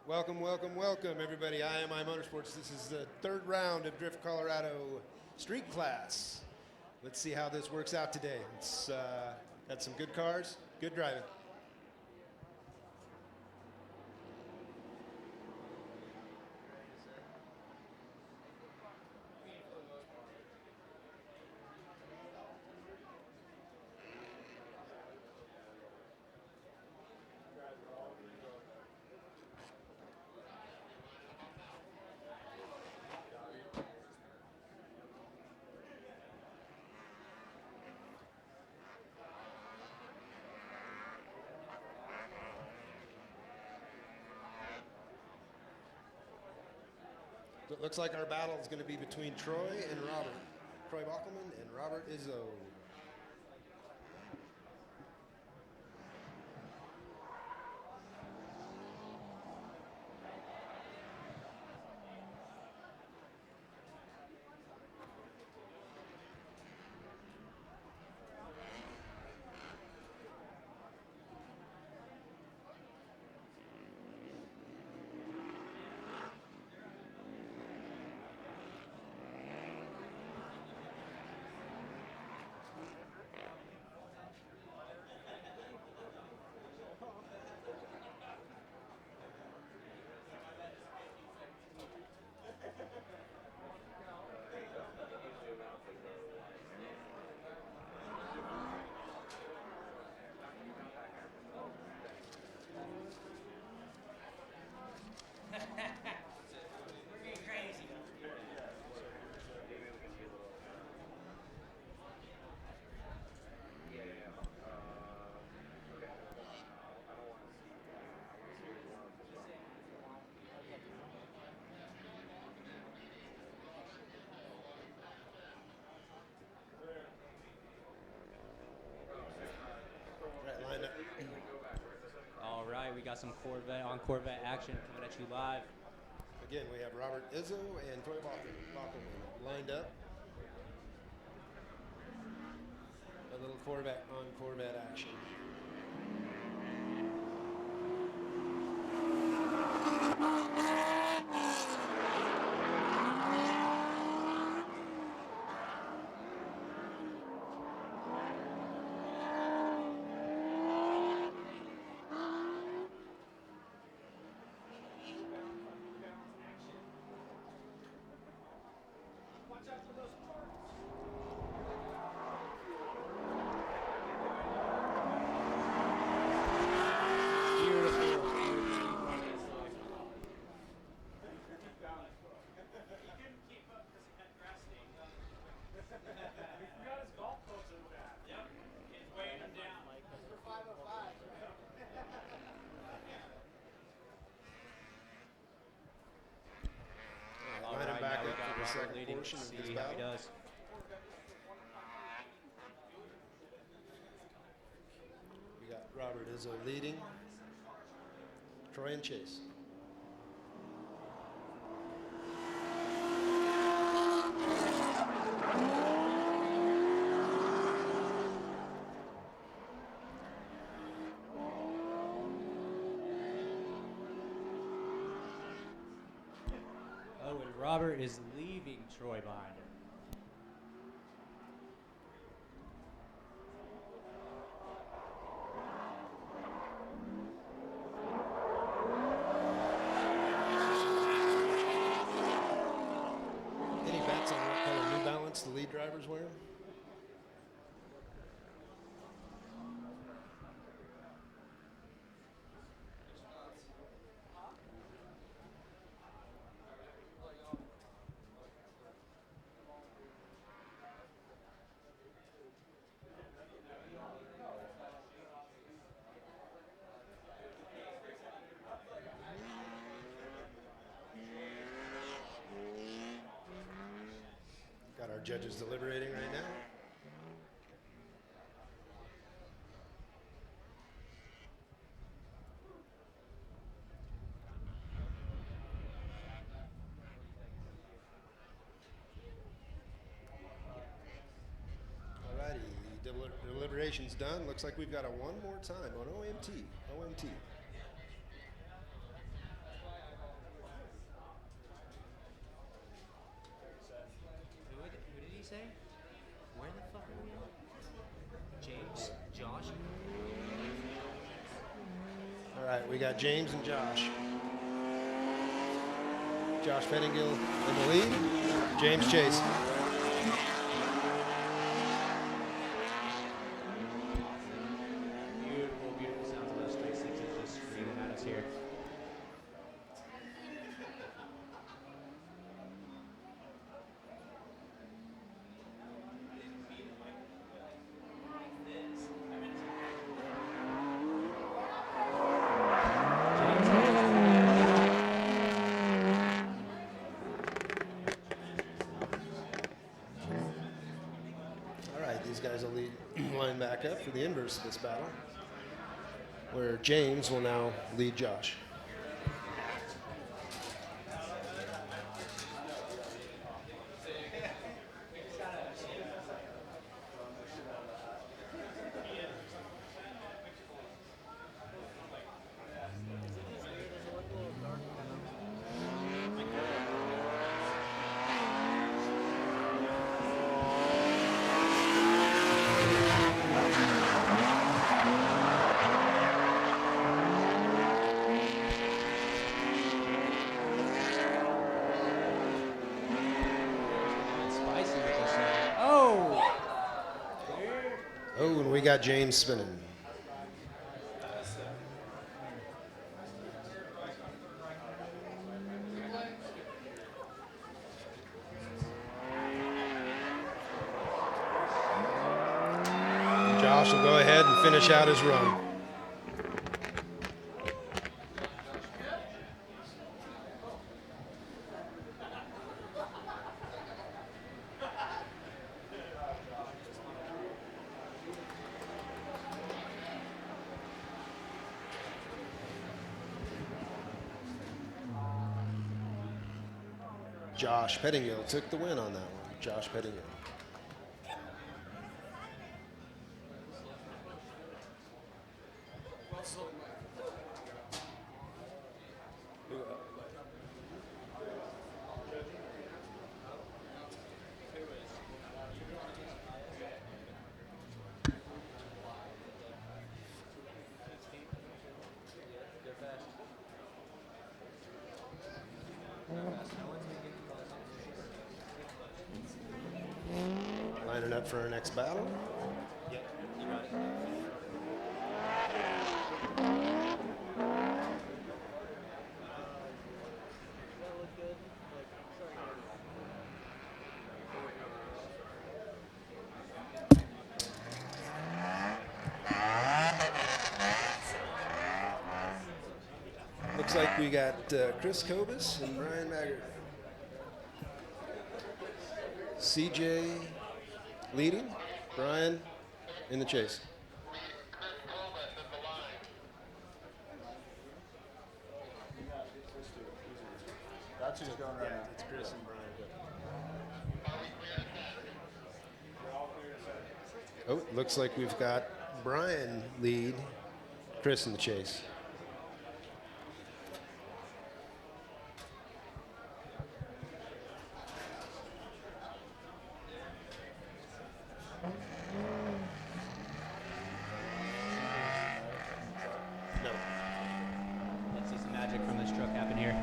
Welcome, welcome, welcome, everybody. IMI Motorsports. This is the third round of Drift Colorado Street Class. Let's see how this works out today. It's got some good cars, good driving. It looks like our battle is going to be between Troy and Robert. Troy Bockelman and Robert Izzo. We're getting crazy. Right, line up. All right, we got some Corvette on Corvette action coming at you live. Again, we have Robert Izzo and Troy Bockelman lined up. A little Corvette on Corvette action. All Line him right, back now we up got for the Robert second leading. portion of See this how he battle. does. We got Robert Izzo leading. Troy and Chase. Oh, and Robert is leaving Troy behind him. Any bets on what color New Balance the lead driver's wearing? Got our judges deliberating right now. Alrighty, deliberation's done. Looks like we've got a one more time on OMT. OMT. All right, we got James and Josh. Josh Pettingill in the lead. James Chase. Beautiful, beautiful sounds of those straight sixes just screaming at us here. All right, these guys will line back up for the inverse of this battle, where James will now lead Josh. Spicy with this one. Oh! Oh, and we got James spinning. Josh will go ahead and finish out his run. Josh Pettingill took the win on that one. Josh Pettingill. Lining up for our next battle. Looks like we got Chris Kobus and Brian Maggart. CJ leading, Brian in the chase. That's who's going right now. It's Chris and Brian. Oh, looks like we've got Brian lead, Chris in the chase. No. Let's see some magic from this truck happen here.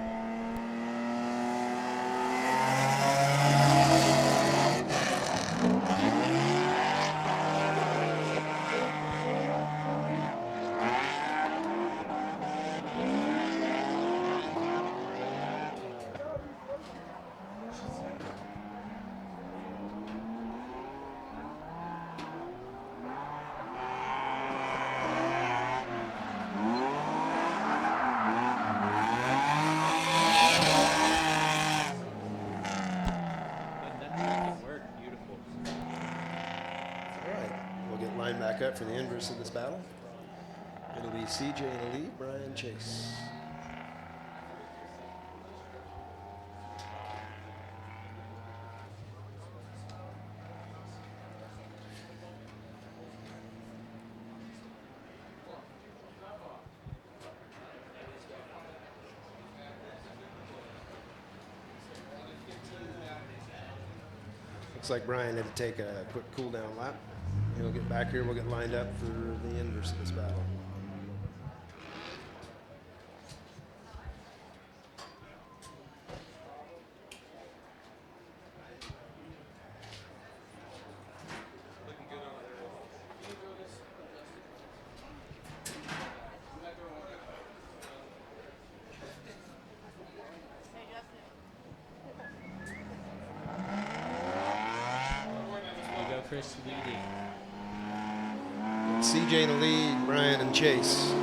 Line back up for the inverse of this battle. It'll be CJ in the lead, Brian Chase. Looks like Brian had to take a quick cool down lap. He'll get back here. We'll get lined up for the inverse of this battle. Chris leading. CJ in the lead, Brian and Chase.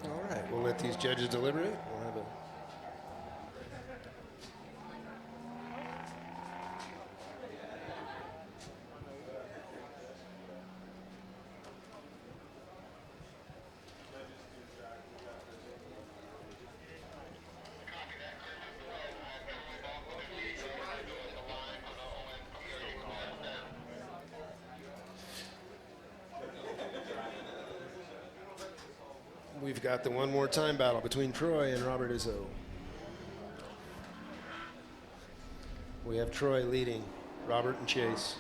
All right, we'll let these judges deliberate. We'll have a We've got the one more time battle between Troy and Robert Izzo. We have Troy leading, Robert and Chase.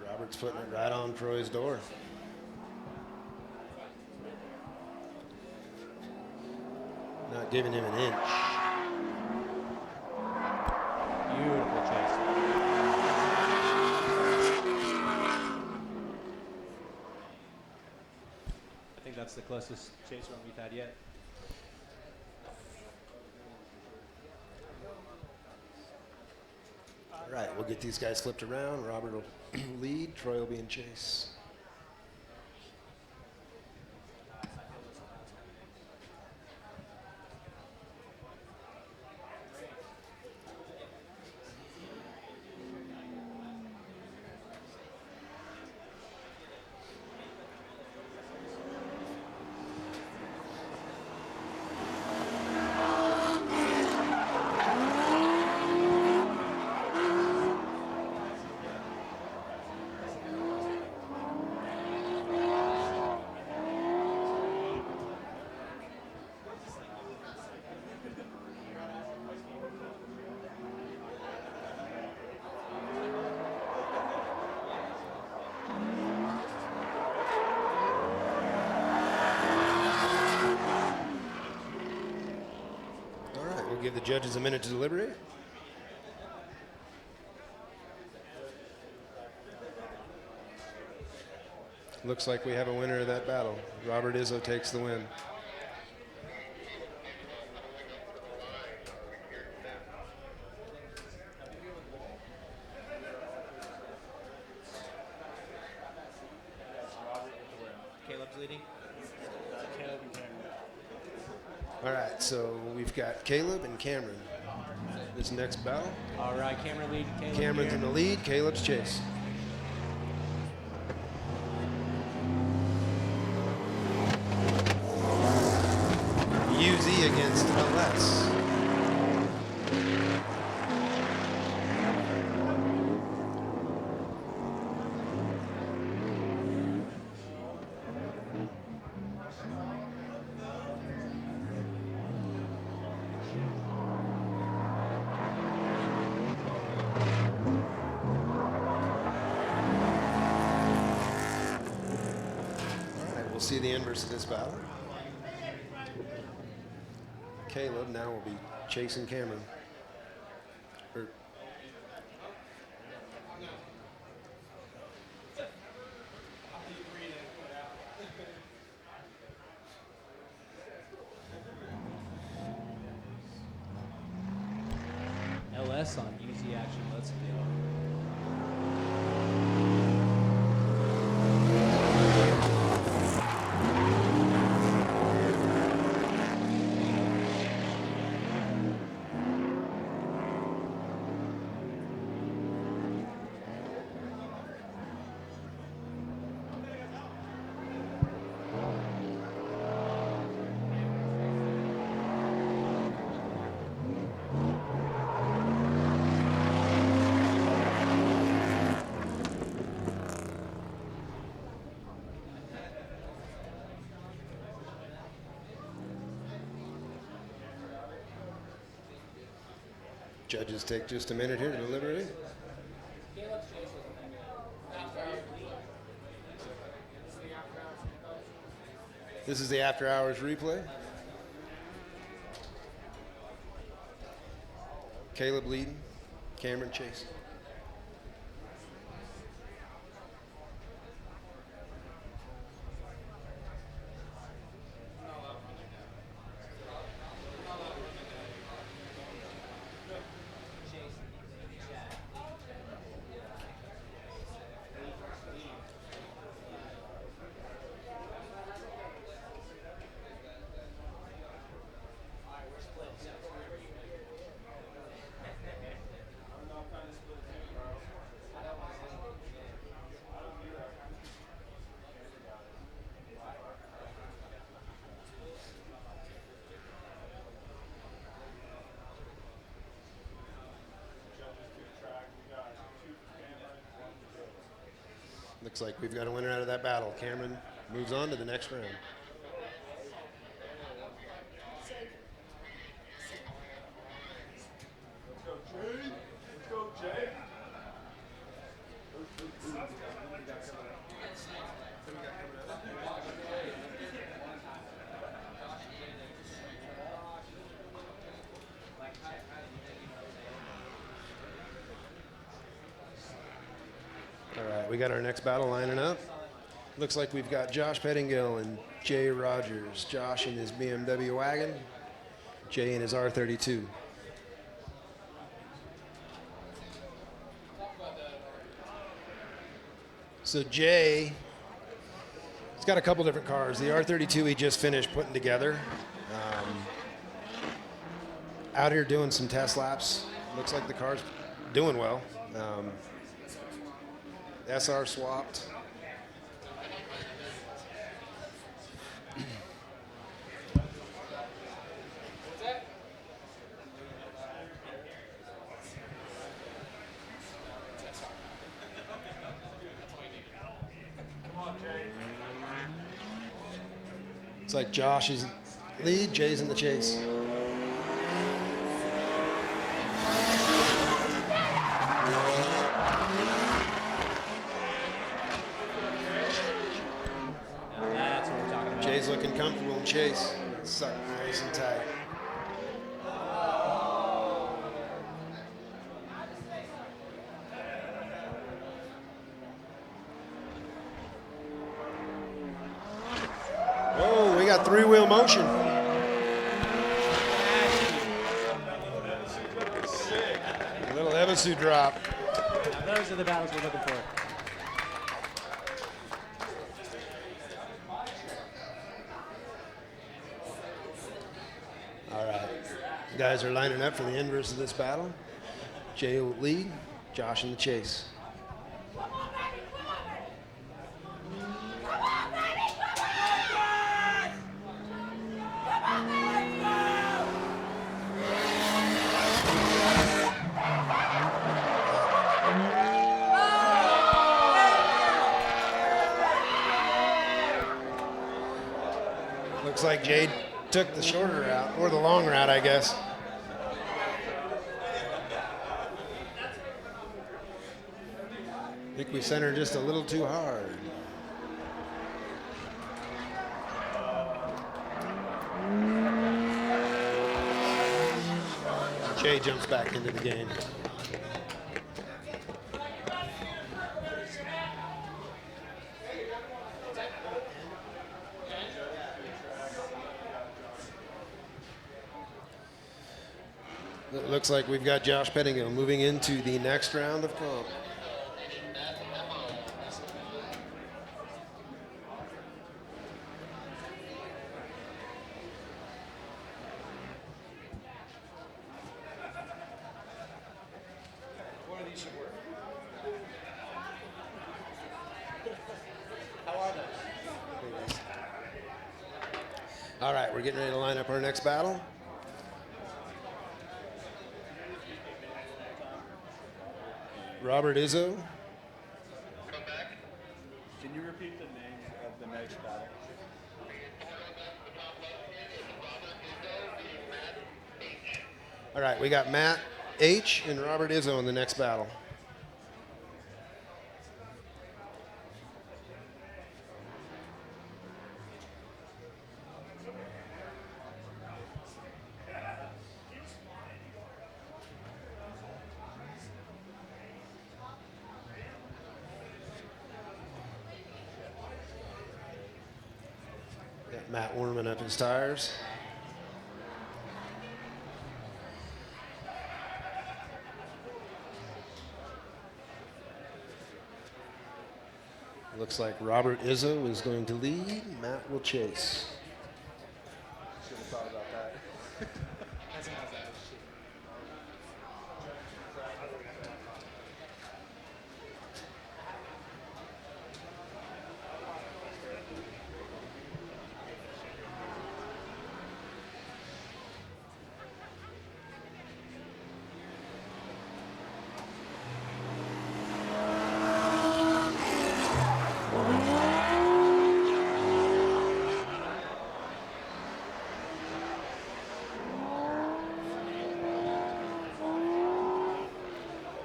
Robert's putting it right on Troy's door. Not giving him an inch. Beautiful chase. I think that's the closest chase run we've had yet. All right, we'll get these guys flipped around. Robert will lead, Troy will be in chase. Give the judges a minute to deliberate. Looks like we have a winner of that battle. Robert Izzo takes the win. Caleb's leading. Caleb and Cameron. All right, so we've got Caleb and Cameron. This next battle. All right, Cameron lead. Caleb Cameron's here. in the lead, Caleb's chase. UZ against LS. See the inverse of this battle. Caleb now will be chasing Cameron. LS on UZ action. Let's go. Judges take just a minute here to deliberate. This is the after hours replay. Caleb leading, Cameron chasing. Looks like we've got a winner out of that battle. Cameron moves on to the next round. All right, we got our next battle lining up. Looks like we've got Josh Pettingill and Jay Rogers. Josh in his BMW wagon, Jay in his R32. So Jay, he's got a couple different cars. The R32 he just finished putting together. Out here doing some test laps. Looks like the car's doing well. SR swapped. It's like Josh is lead, Jay's in the chase. Jay's looking comfortable in chase. Suck nice and tight. Whoa, we got three-wheel motion. A little Evasu drop. Now those are the battles we're looking for. All right, guys are lining up for the inverse of this battle. Jay will lead, Josh in the chase. Looks like Jay took the shorter route, or the long route, I guess. I think we sent her just a little too hard. Jay jumps back into the game. It looks like we've got Josh Pettingill moving into the next round of comp. One of these should work. How are those? All right, we're getting ready to line up our next battle. Robert Izzo. Can you repeat the name of the next battle? All right, we got Matt H and Robert Izzo in the next battle. Got Matt warming up his tires. Looks like Robert Izzo is going to lead. Matt will chase. Should have thought about that.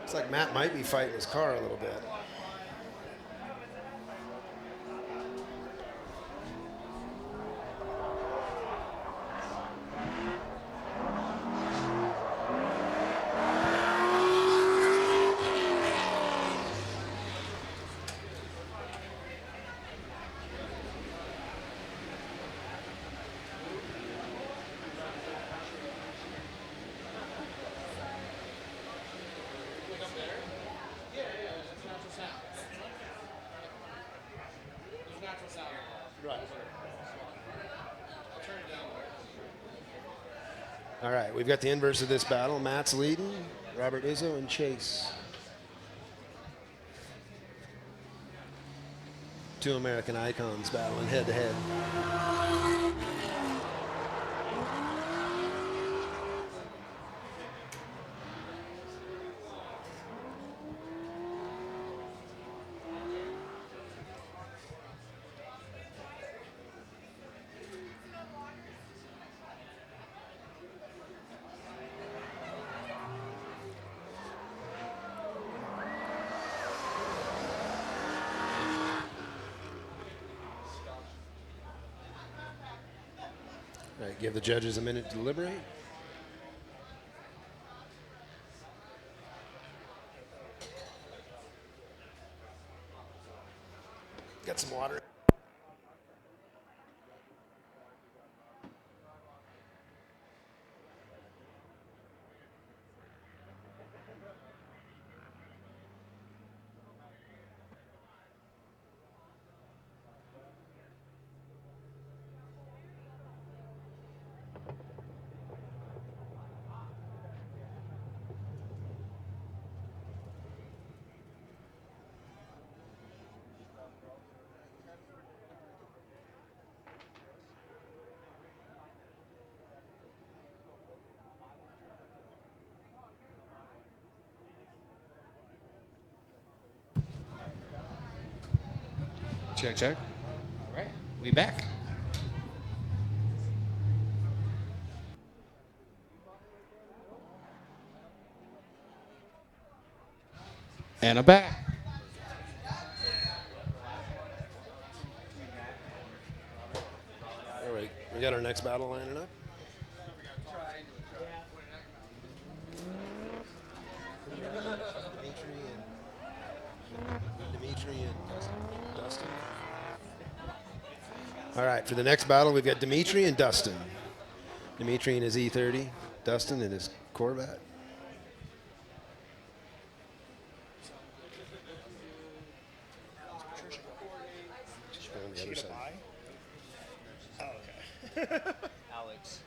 Looks like Matt might be fighting his car a little bit. All right, we've got the inverse of this battle. Matt's leading, Robert Izzo and Chase. Two American icons battling head to head. All right, give the judges a minute to deliberate. Got some water. Check, check. All right, we back. And I'm back. All right, we got our next battle lining up. Dimitri and Dustin. All right, for the next battle, we've got Dimitri and Dustin. Dimitri in his E30, Dustin in his Corvette. Just on the other side. Oh, okay. Alex.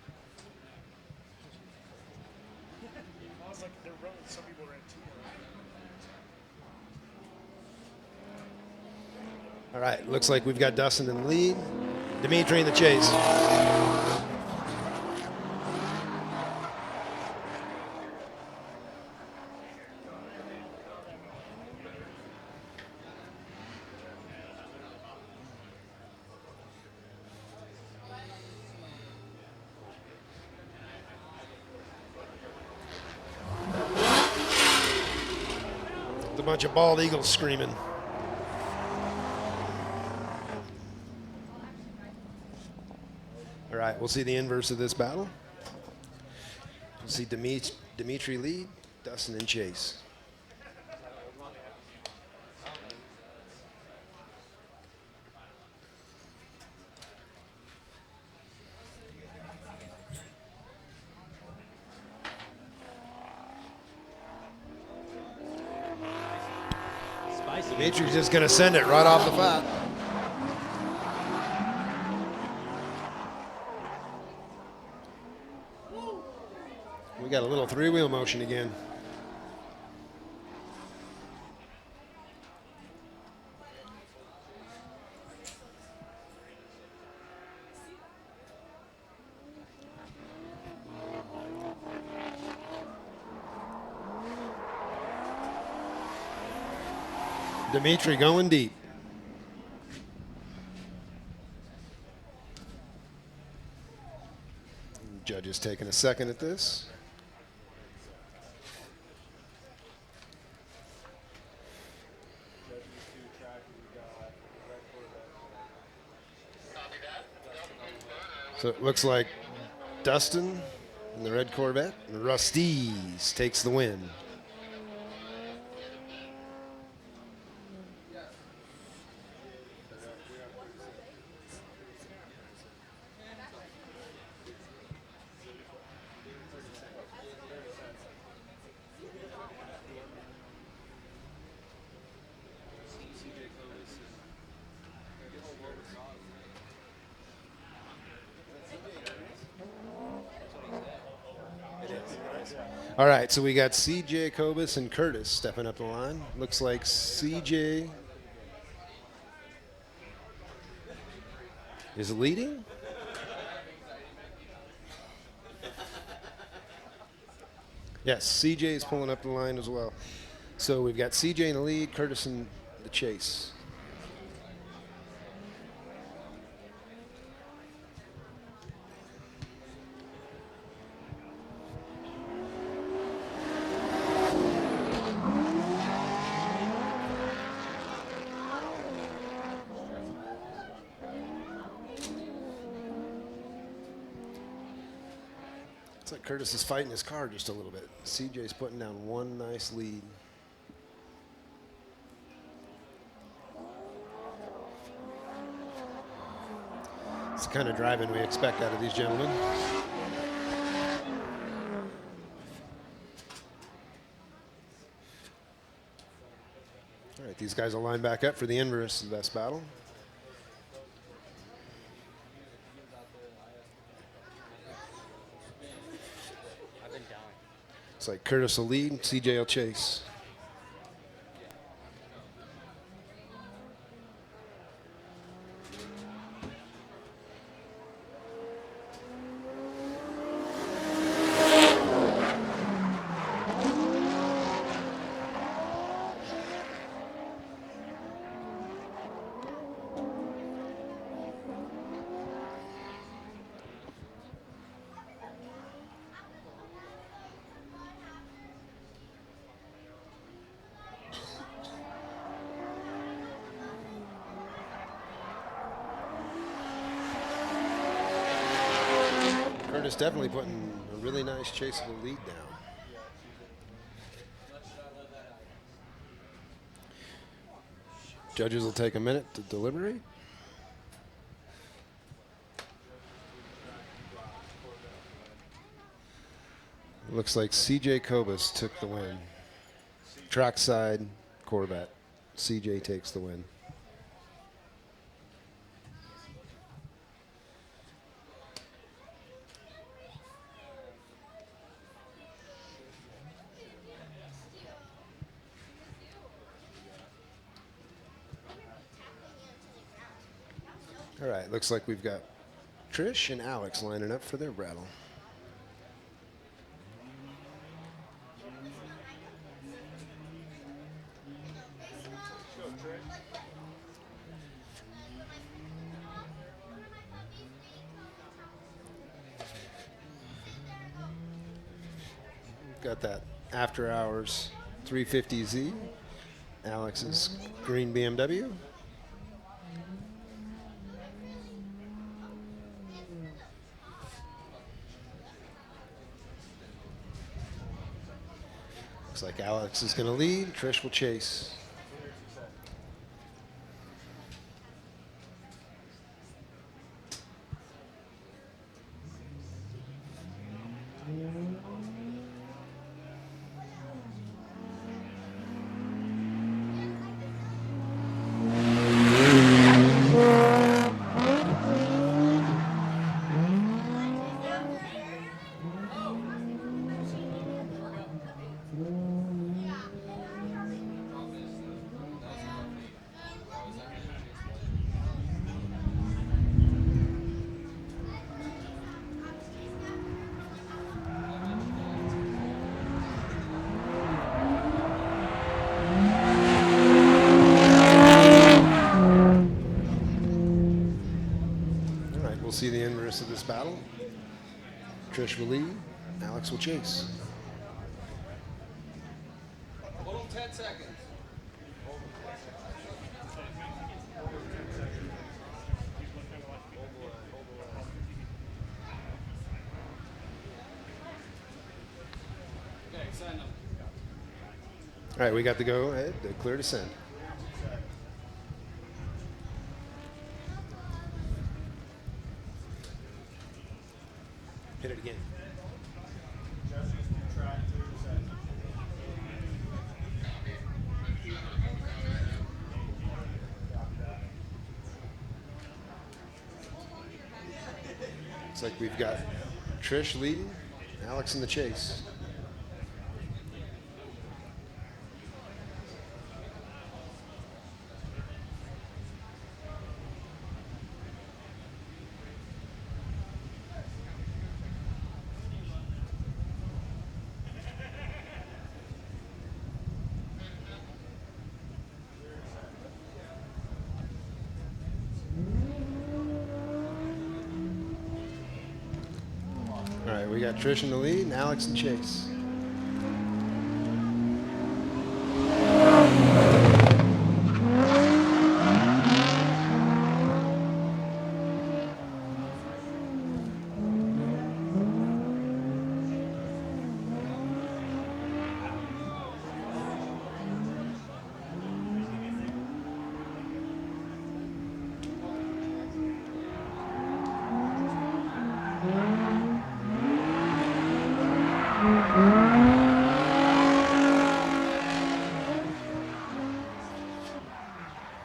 I was like, they're running. Some people are at two. All right, looks like we've got Dustin in the lead. Dimitri in the chase. a bunch of bald eagles screaming. All right, we'll see the inverse of this battle. We'll see Dimitri lead, Dustin and Chase. Spicy. Dimitri's just going to send it right off the bat. We got a little three-wheel motion again. Dimitri going deep. Judge is taking a second at this. So it looks like Dustin in the red Corvette, and Rusty's takes the win. All right, so we got CJ, Kobus, and Curtis stepping up the line. Looks like CJ is leading. Yes, CJ is pulling up the line as well. So we've got CJ in the lead, Curtis in the chase. Looks like Curtis is fighting his car just a little bit. CJ's putting down one nice lead. It's the kind of driving we expect out of these gentlemen. All right, these guys will line back up for the inverse of this battle. It's like Curtis will lead, CJ will chase. Curtis definitely putting a really nice chase of the lead down. Judges will take a minute to deliberate. Looks like CJ Kobus took the win. Trackside Corvette. CJ takes the win. All right, looks like we've got Trish and Alex lining up for their battle. Got that after hours 350Z Alex's green BMW. Looks like Alex is going to lead. Trish will chase. We'll see the inverse of this battle. Trish will lead. Alex will chase. 10 seconds. Okay, sign up. All right, we got the go ahead. Clear to send. Hit it again. Looks like we've got Trish leading, Alex in the chase. All right, we got Trish in the lead and Alex in chase.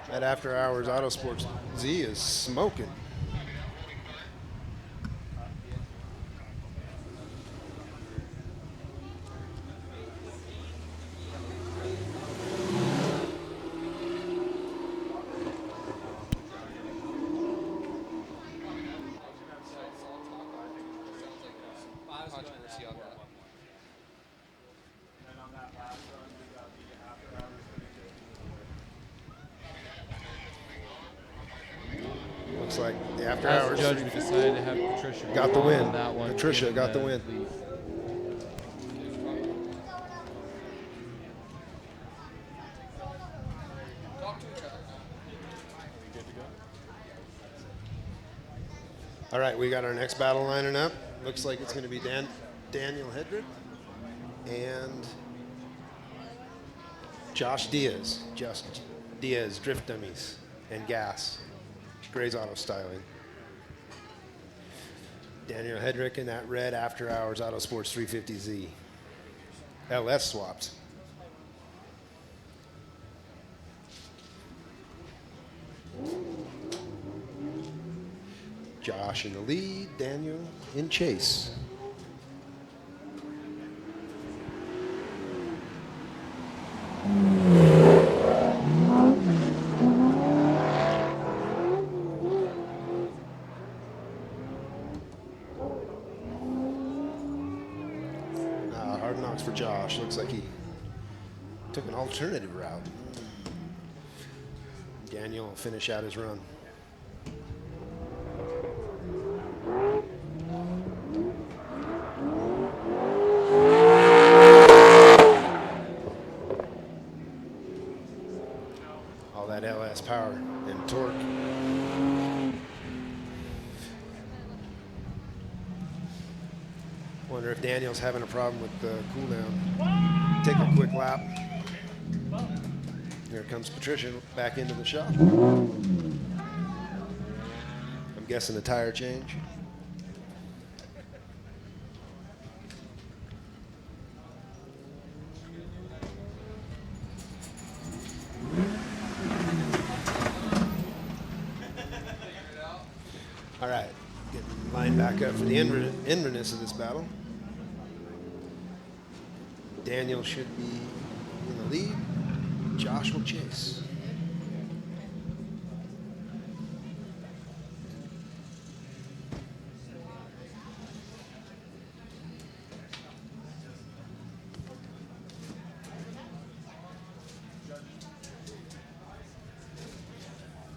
That After Hours Autosports Z is smoking. Controversy on that. Looks like the After As Hours the judge, we decided to have Patricia got the win. on that one. Patricia given got the win. lead. Talk to each other. All right, we got our next battle lining up. Looks like it's going to be Daniel Hedrick and Josh Diaz. Just Diaz, Drift Dummies, and Gas. Gray's Auto Styling. Daniel Hedrick in that red After Hours Autosports 350Z. LS swapped. Josh in the lead, Daniel in chase. Hard knocks for Josh. Looks like he took an alternative route. Daniel will finish out his run. All that LS power and torque. Wonder if Daniel's having a problem with the cool down. Take a quick lap. Here comes Patricia back into the shop. I'm guessing a tire change. All right, getting lined back up for the Inverness of this battle. Daniel should be in the lead. Josh will chase.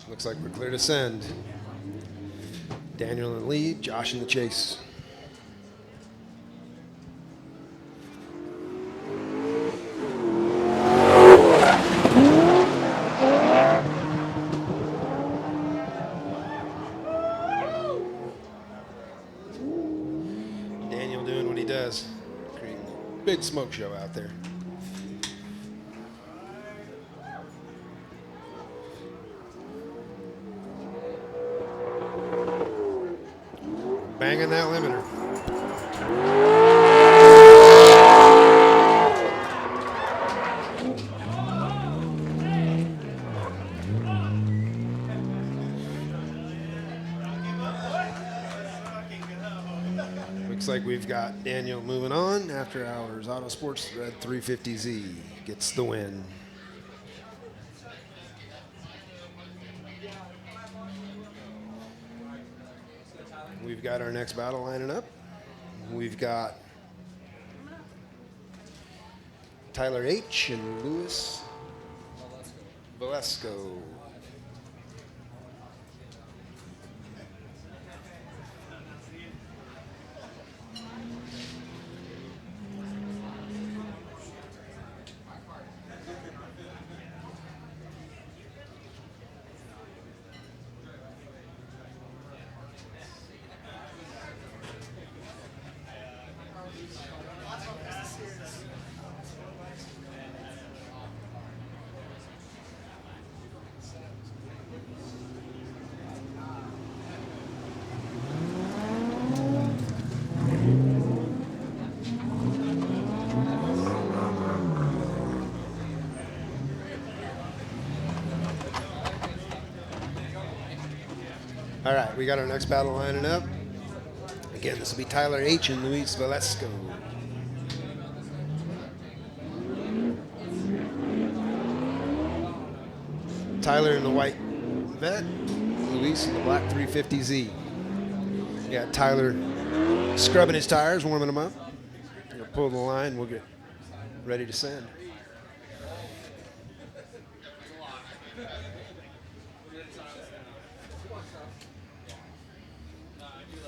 Looks like we're clear to send. Daniel in the lead, Josh in the chase. Daniel doing what he does, creating a big smoke show out there. Banging that limiter. Looks like we've got Daniel moving on after hours. Autosports Red 350Z gets the win. We've got our next battle lining up. We've got Tyler H. and Louis Valesco. All right, we got our next battle lining up. Again, this will be Tyler H. and Luis Valesco. Tyler in the white Vet, Luis in the black 350Z. You got Tyler scrubbing his tires, warming them up. He'll pull the line, we'll get ready to send.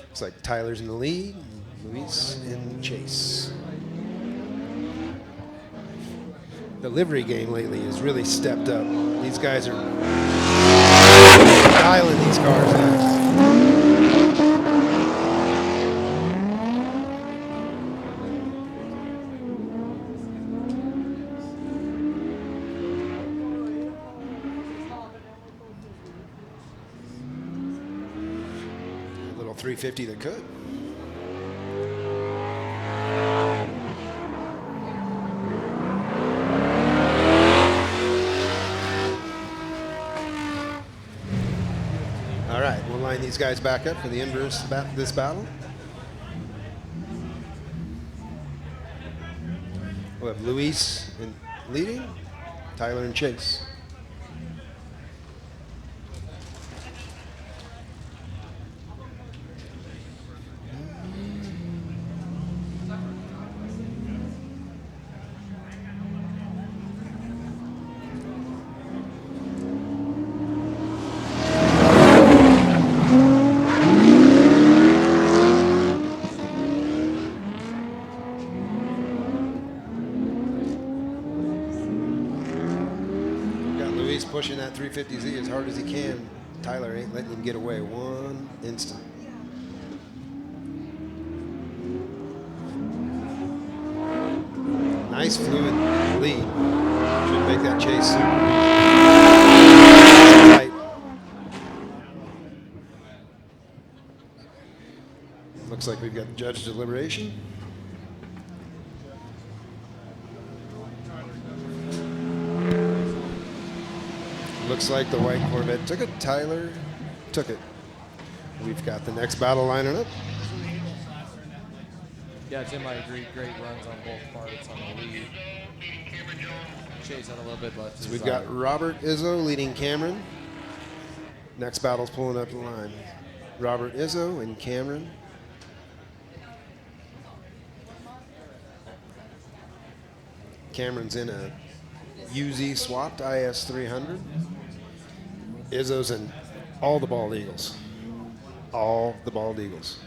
Looks like Tyler's in the lead, Luis in chase. The livery game lately has really stepped up. These guys are dialing these cars in. A little 350 that could. All right, we'll line these guys back up for the inverse this battle. We'll have Luis in leading, Tyler in chase. he's pushing that 350Z as hard as he can. Tyler ain't letting him get away one instant. Nice fluid lead. Should make that chase super tight. Looks like we've got judge deliberation. Looks like the white Corvette took it. Tyler took it. We've got the next battle lining up. Yeah, Tim, I agree. Great runs on both parts on the lead. Chase had a little bit left. So we've got Robert Izzo leading Cameron. Next battle's pulling up the line. Robert Izzo and Cameron. Cameron's in a UZ swapped IS 300. Izzo's in all the bald eagles. All the bald eagles.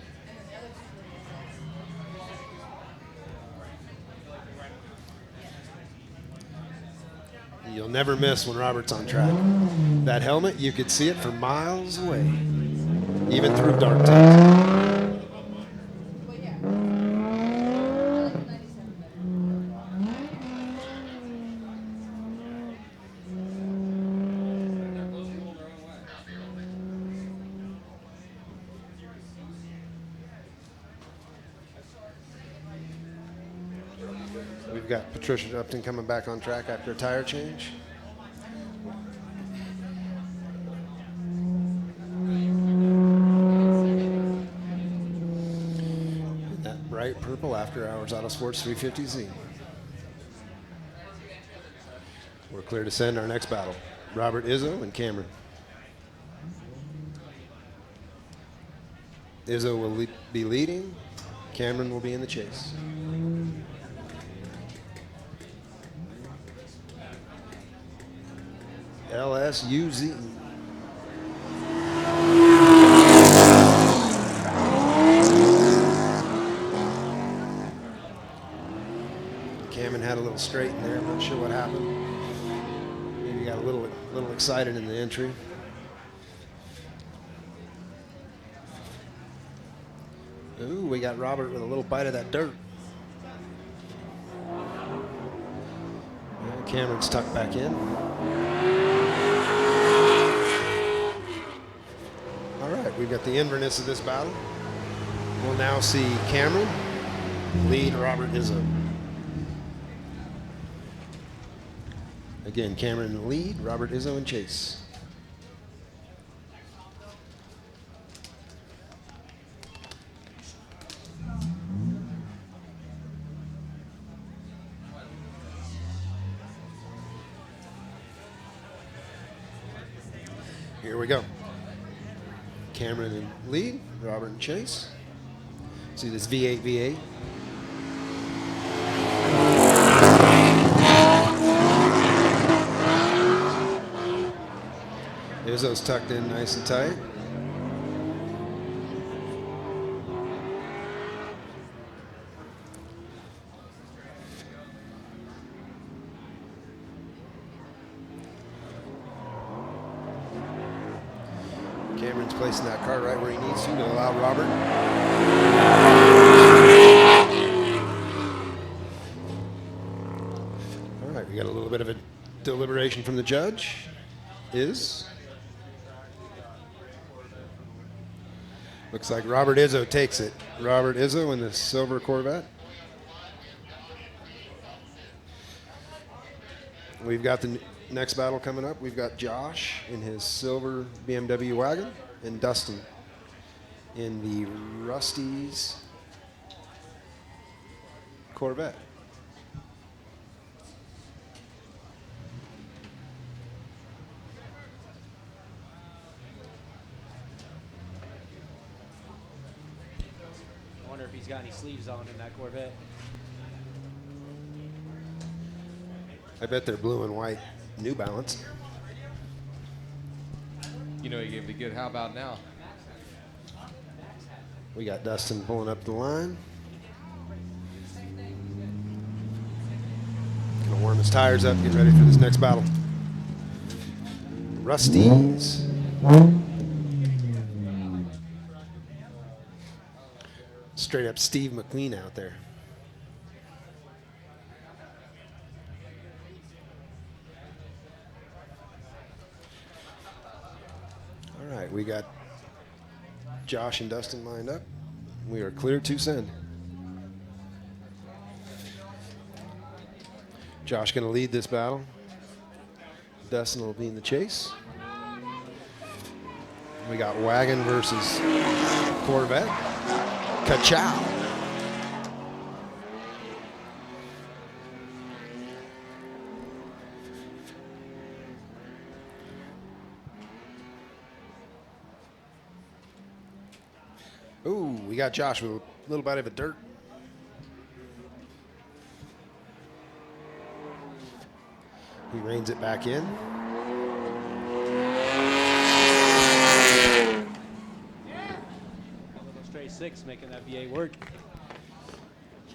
You'll never miss when Robert's on track. That helmet, you could see it from miles away, even through dark times. We've got Patricia Upton coming back on track after a tire change. That bright purple After Hours Auto Sports 350Z. We're clear to send our next battle. Robert Izzo and Cameron. Izzo will be leading. Cameron will be in the chase. LSUZ. Cameron had a little straight in there. I'm not sure what happened. Maybe got a little excited in the entry. Ooh, we got Robert with a little bite of that dirt. And Cameron's tucked back in. All right, we've got the Inverness of this battle. We'll now see Cameron lead Robert Izzo. Again, Cameron in the lead, Robert Izzo in chase. Here we go. Cameron in lead, Robert in chase. See this V8 V8. Izzo's tucked in nice and tight. Cameron's placing that car right where he needs to allow Robert. All right, we got a little bit of a deliberation from the judge. Looks like Robert Izzo takes it. Robert Izzo in the silver Corvette. We've got the next battle coming up. We've got Josh in his silver BMW wagon and Dustin in the Rusty's Corvette. I wonder if he's got any sleeves on in that Corvette. I bet they're blue and white New Balance. You know, he gave it a good how about now. We got Dustin pulling up the line. Gonna warm his tires up, get ready for this next battle. Rusties. Straight up Steve McQueen out there. All right, we got Josh and Dustin lined up. We are clear to send. Josh going to lead this battle. Dustin will be in the chase. We got Wagon versus Corvette. Ka-chow. Ooh, we got Josh with a little bit of a dirt. He reins it back in. A little straight 6, making that VA work.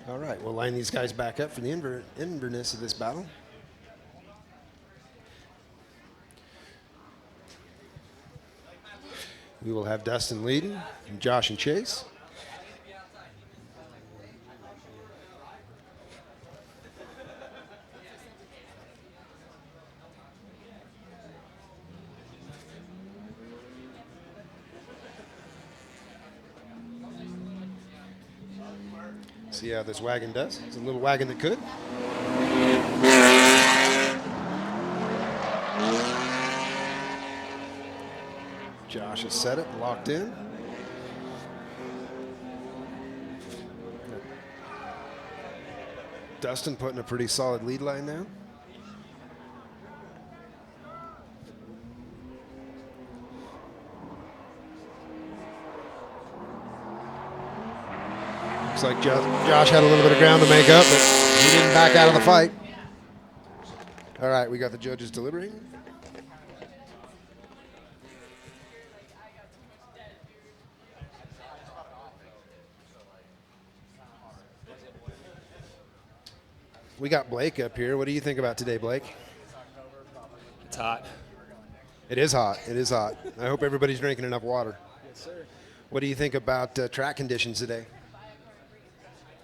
All right, we'll line these guys back up for the inverness of this battle. We will have Dustin leading, and Josh and Chase. See how this wagon does. It's a little wagon that could. Josh has set it, locked in. Dustin putting a pretty solid lead line now. Looks like Josh had a little bit of ground to make up, but he didn't back out of the fight. All right, we got the judges deliberating. We got Blake up here. What do you think about today, Blake? It's hot. It is hot. It is hot. I hope everybody's drinking enough water. Yes, sir. What do you think about track conditions today?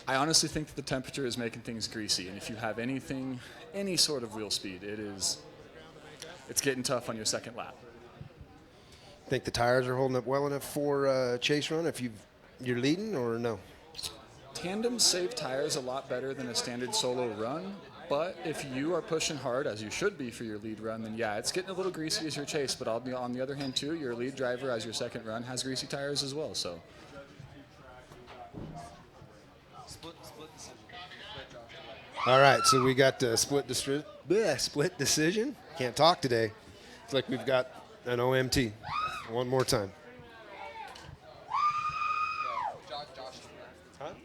I honestly think that the temperature is making things greasy, and if you have anything, any sort of wheel speed, it's getting tough on your second lap. Think the tires are holding up well enough for a chase run if you're leading, or no? Tandems save tires a lot better than a standard solo run, but if you are pushing hard, as you should be for your lead run, then yeah, it's getting a little greasy as your chase, but on the other hand too, your lead driver as your second run has greasy tires as well, so. All right, so we got split decision. Can't talk today. It's like we've got an OMT. One more time.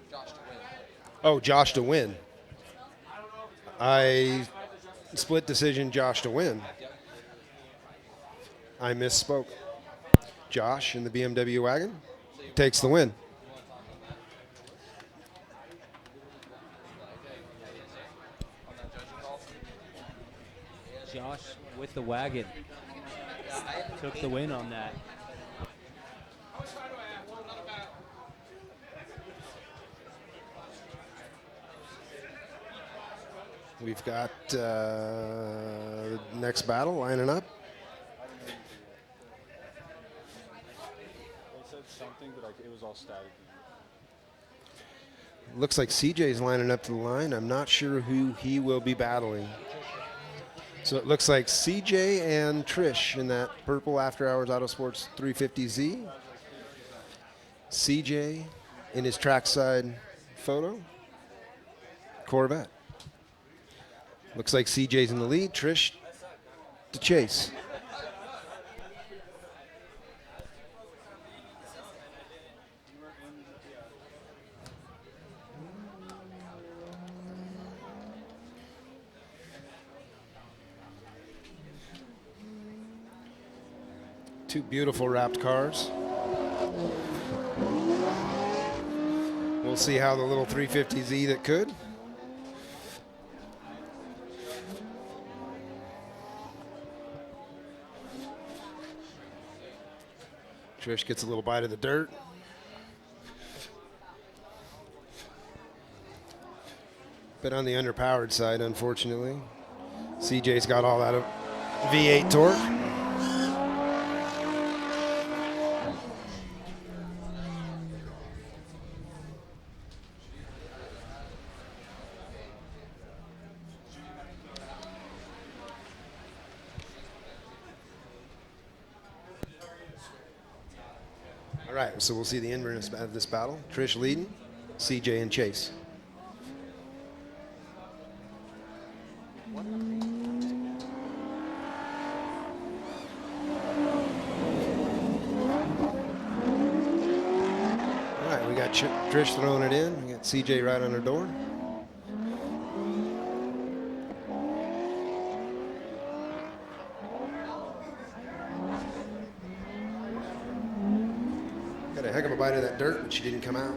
Josh to win. Oh, Josh to win. I split decision Josh to win. I misspoke. Josh in the BMW wagon takes the win. Josh with the wagon took the win on that. We've got next battle lining up. They said something, but it was all static. Looks like CJ's lining up to the line. I'm not sure who he will be battling. So it looks like CJ and Trish in that purple After Hours Autosports 350Z. CJ in his trackside photo. Corvette. Looks like CJ's in the lead. Trish to chase. Two beautiful wrapped cars. We'll see how the little 350Z that could. Trish gets a little bite of the dirt. Bit on the underpowered side, unfortunately. CJ's got all that V8 torque. All right, so we'll see the inverse of this battle. Trish leading, CJ and Chase. All right, we got Trish throwing it in. We got CJ right on her door. Got a heck of a bite of that dirt, but she didn't come out.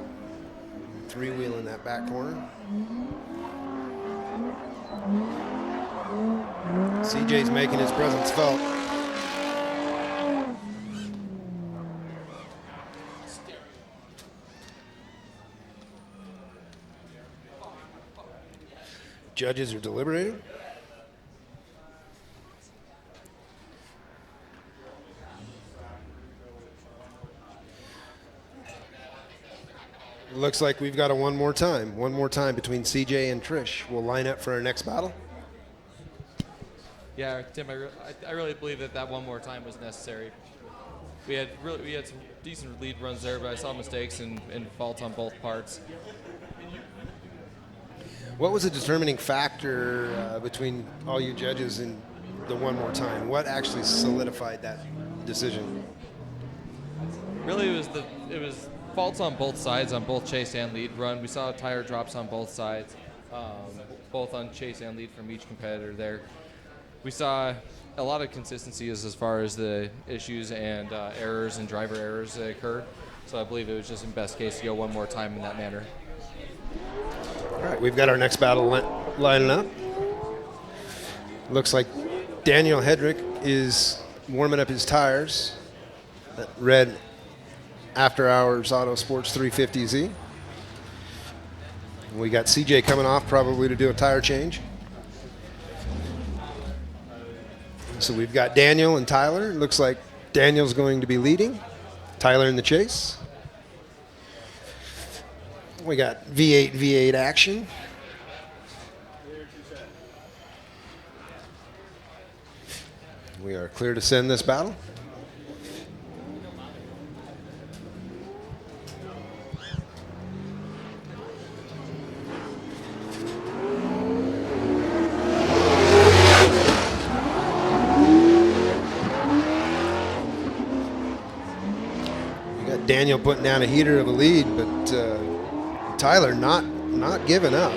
Three-wheeling that back corner. CJ's making his presence felt. Judges are deliberating. It looks like we've got a one more time between CJ and Trish. We'll line up for our next battle. Yeah, Tim, I really believe that one more time was necessary. We had some decent lead runs there, but I saw mistakes and faults on both parts. What was the determining factor between all you judges and the one more time? What actually solidified that decision? Really, it was faults on both sides, on both chase and lead run. We saw tire drops on both sides, both on chase and lead from each competitor there. We saw a lot of consistency as far as the issues and errors and driver errors that occurred. So I believe it was just in best case to go one more time in that manner. All right, we've got our next battle lining up. Looks like Daniel Hedrick is warming up his tires. That red After Hours Auto Sports 350Z. We got CJ coming off probably to do a tire change. So we've got Daniel and Tyler. Looks like Daniel's going to be leading. Tyler in the chase. We got V8 action. We are clear to send this battle. Daniel putting down a heater of a lead, but Tyler not giving up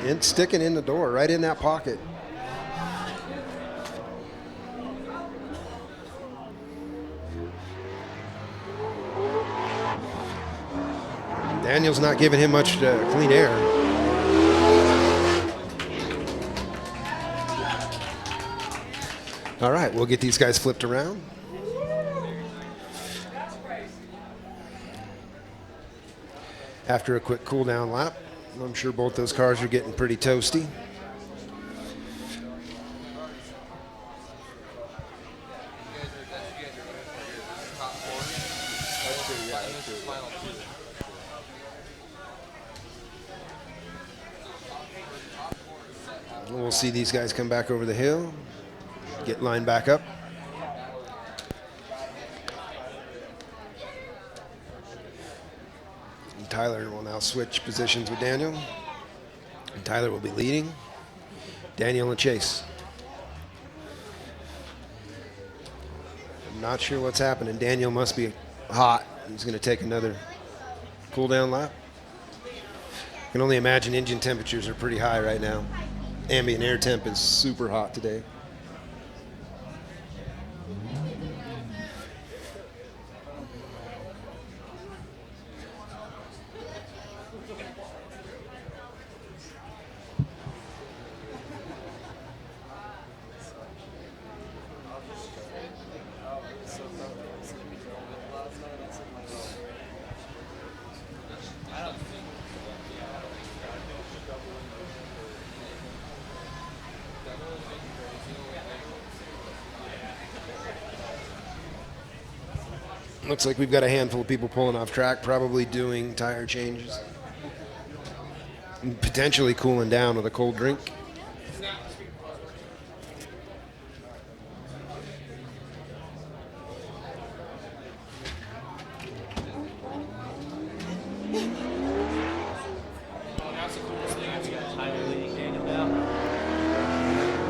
and sticking in the door right in that pocket. Daniel's not giving him much clean air. All right, we'll get these guys flipped around. After a quick cool down lap, I'm sure both those cars are getting pretty toasty. We'll see these guys come back over the hill, get lined back up. Tyler will now switch positions with Daniel. And Tyler will be leading. Daniel and Chase. I'm not sure what's happening. Daniel must be hot. He's going to take another cool down lap. I can only imagine engine temperatures are pretty high right now. Ambient air temp is super hot today. Looks like we've got a handful of people pulling off track, probably doing tire changes. And potentially cooling down with a cold drink.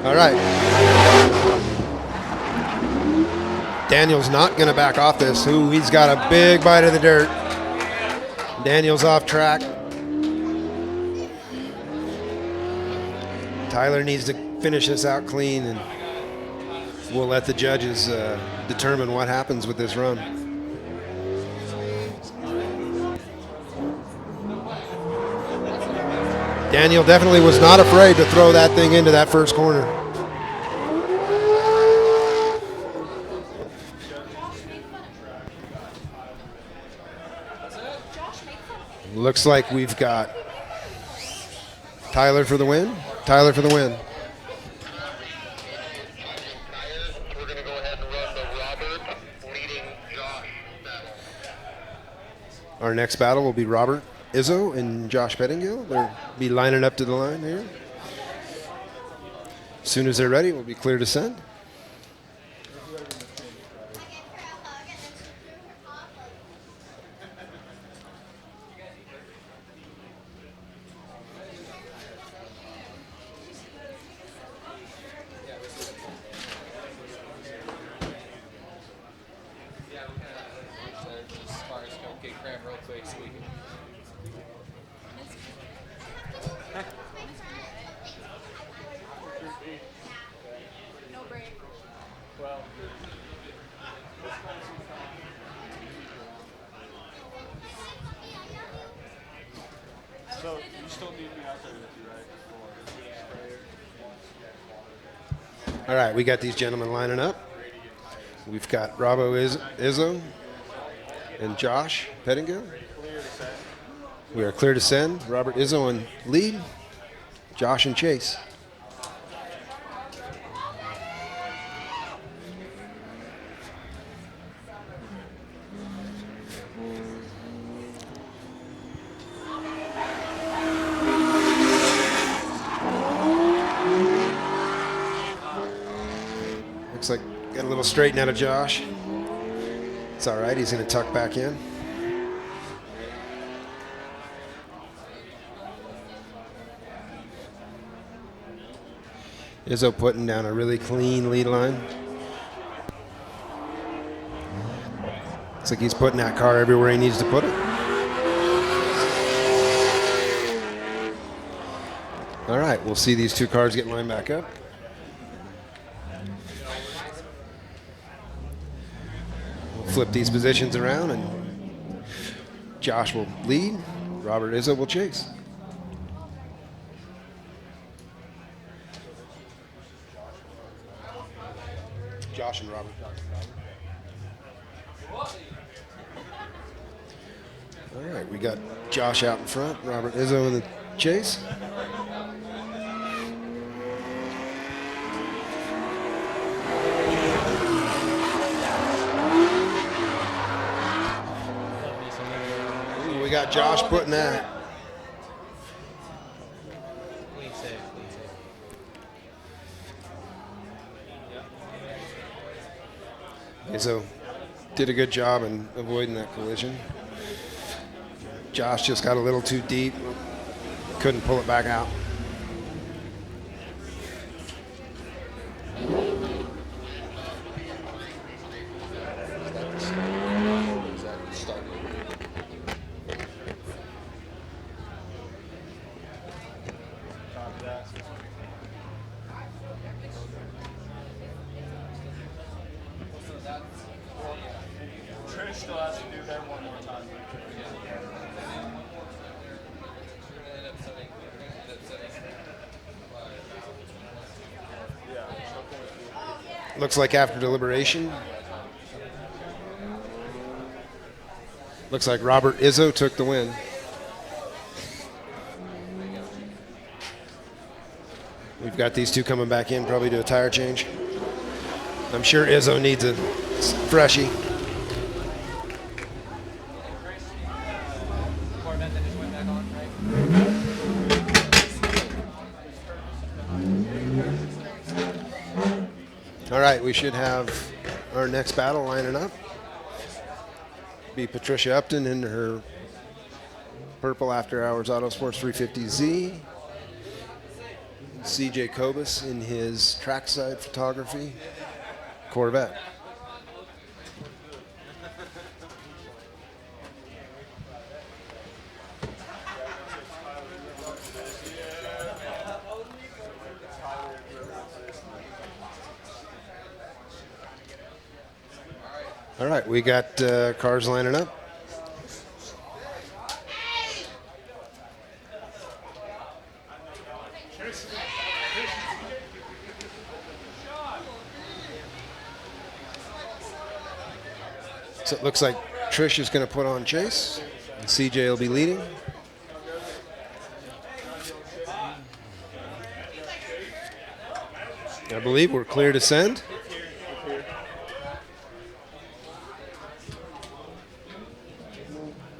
All right. Daniel's not going to back off this. Ooh, he's got a big bite of the dirt. Daniel's off track. Tyler needs to finish this out clean, and we'll let the judges determine what happens with this run. Daniel definitely was not afraid to throw that thing into that first corner. Looks like we've got Tyler for the win. Tyler for the win. We're going to go ahead and run the Robert leading Josh battle. Our next battle will be Robert Izzo and Josh Pettingill. They'll be lining up to the line here. As soon as they're ready, we'll be clear to send. As far as get cram real quick so we can. No break. So you still need me out there with you, right? All right, we got these gentlemen lining up. We've got Izzo and Josh Pettingill. We are clear to send. Robert Izzo in lead. Josh and Chase. Looks like got a little straighten out of Josh. It's all right. He's going to tuck back in. Izzo putting down a really clean lead line. Looks like he's putting that car everywhere he needs to put it. All right, we'll see these two cars get lined back up. We'll flip these positions around, and Josh will lead. Robert Izzo will chase. Josh and Robert. All right, we got Josh out in front, Robert Izzo in the chase. Ooh, we got Josh putting that. Clean save, clean save. Izzo did a good job in avoiding that collision. Josh just got a little too deep, couldn't pull it back out. Trish still has to do that one more time. Looks like after deliberation, looks like Robert Izzo took the win. We've got these two coming back in, probably do a tire change. I'm sure Izzo needs a freshie. should have our next battle lining up. Be Patricia Upton in her purple After Hours Autosports 350Z. CJ Kobus in his trackside photography Corvette. All right, we got cars lining up. So it looks like Trish is going to put on Chase, and CJ will be leading. I believe we're clear to send.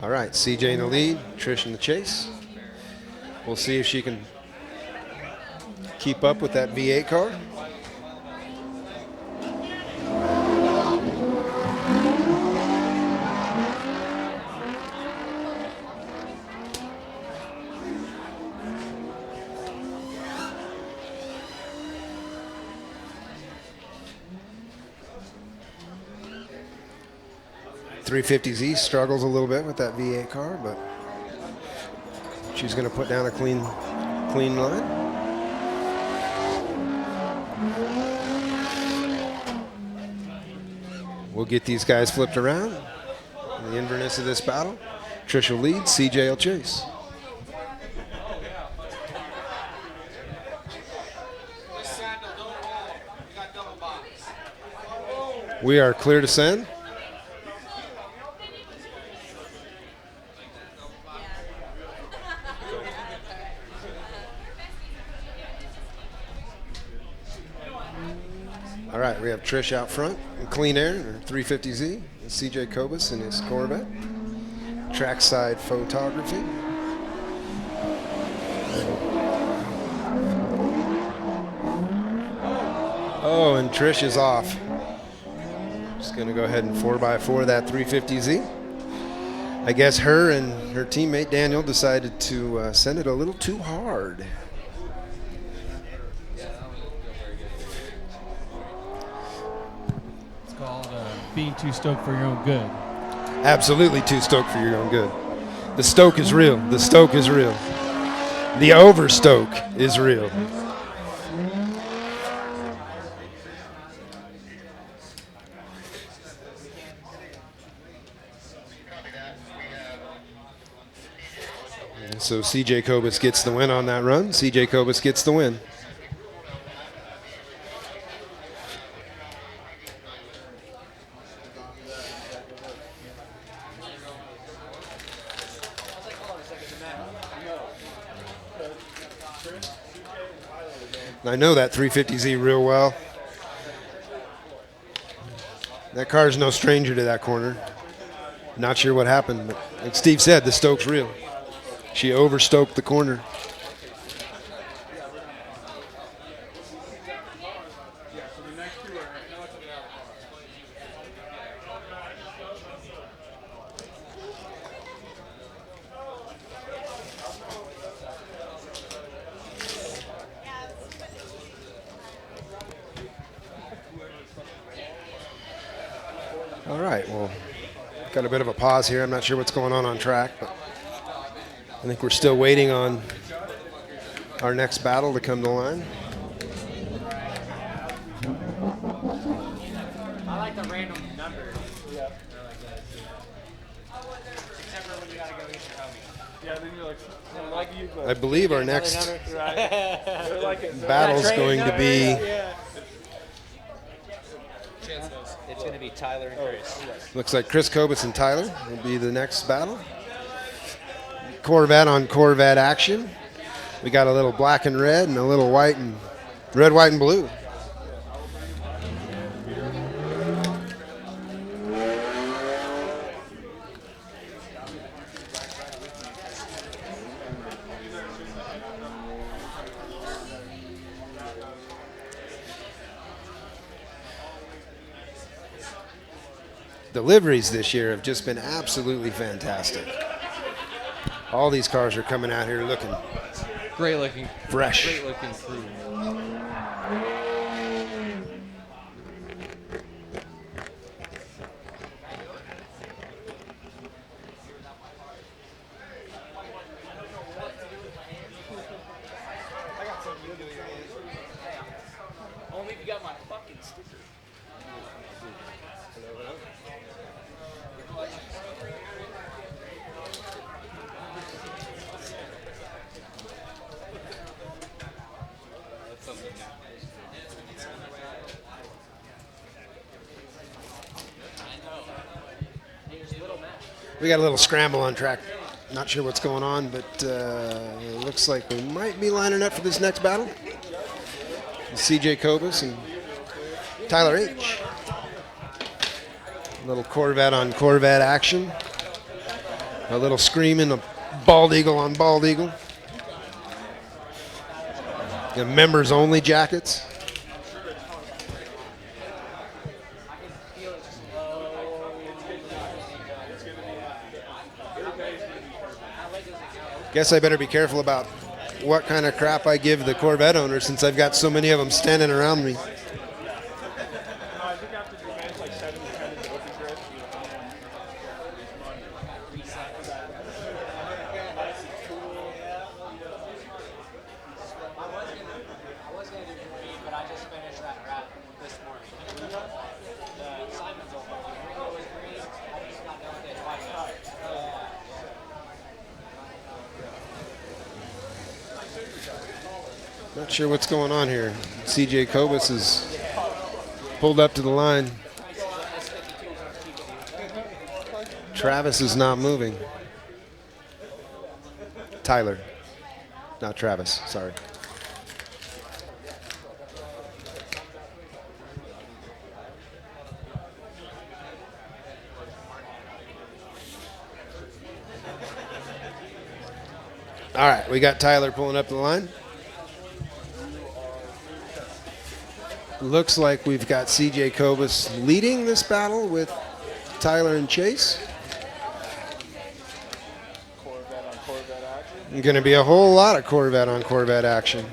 All right, CJ in the lead, Trish in the chase. We'll see if she can keep up with that V8 car. .350Z struggles a little bit with that V8 car, but she's going to put down a clean line. We'll get these guys flipped around. In the Inverness of this battle, Trish will lead, CJ will chase. We are clear to send. All right, we have Trish out front in Clean Air, her 350Z, and CJ Kobus in his Corvette. Trackside photography. Oh, and Trish is off. Just going to go ahead and 4x4 that 350Z. I guess her and her teammate Daniel decided to send it a little too hard. Being too stoked for your own good. Absolutely too stoked for your own good. The stoke is real. The stoke is real. The overstoke is real. So CJ Kobus gets the win on that run. CJ Kobus gets the win. I know that 350Z real well. That car's no stranger to that corner. Not sure what happened, but like Steve said, the stoke's real. She overstoked the corner. All right, well, got a bit of a pause here. I'm not sure what's going on track, but I think we're still waiting on our next battle to come to line. I like the random numbers. Yeah. Except for when you gotta go get your homie. Yeah, then you're like you, but I believe our next like battle's going to be It's going to be Tyler and Chris. looks like Chris Kobus and Tyler will be the next battle. Corvette on Corvette action. We got a little black and red and a little white and red, white, and blue. the liveries this year have just been absolutely fantastic. All these cars are coming out here looking Great looking, fresh. Great looking crew. Only if you got my fucking sticker. We got a little scramble on track. Not sure what's going on, but it looks like we might be lining up for this next battle. CJ Kobus and Tyler H. A little Corvette on Corvette action. A little screaming, a bald eagle on bald eagle. The members only jackets. Guess I better be careful about what kind of crap I give the Corvette owner since I've got so many of them standing around me. No, I think after the event, like 7 to 10 is open drift. I was gonna do green, but I just finished that wrap this morning. The Simon's over. Ringo was green. I just got done with it twice. Not sure what's going on here. CJ Kobus is pulled up to the line. Travis is not moving. Tyler, not Travis, sorry. All right, we got Tyler pulling up the line. Looks like we've got CJ Kobus leading this battle with Tyler and Chase. Corvette on Corvette action. Going to be a whole lot of Corvette on Corvette action.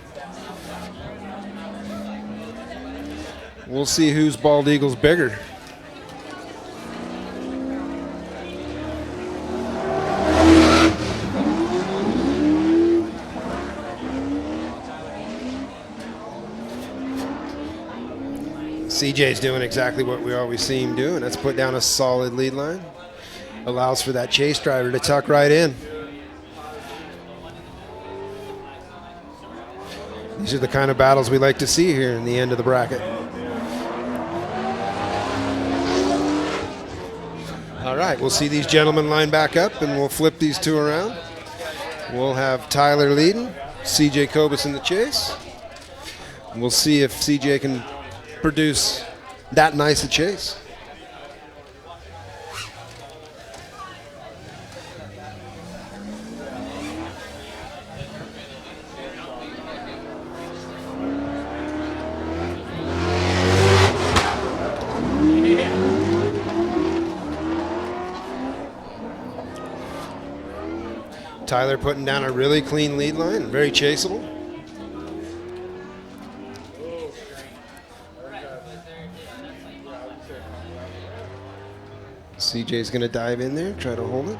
We'll see whose bald eagle's bigger. CJ's doing exactly what we always see him do, and that's put down a solid lead line. Allows for that chase driver to tuck right in. These are the kind of battles we like to see here in the end of the bracket. All right, we'll see these gentlemen line back up, and we'll flip these two around. We'll have Tyler leading, CJ Kobus in the chase. We'll see if CJ can produce that nice a chase. Tyler putting down a really clean lead line, very chaseable. CJ's going to dive in there, try to hold it.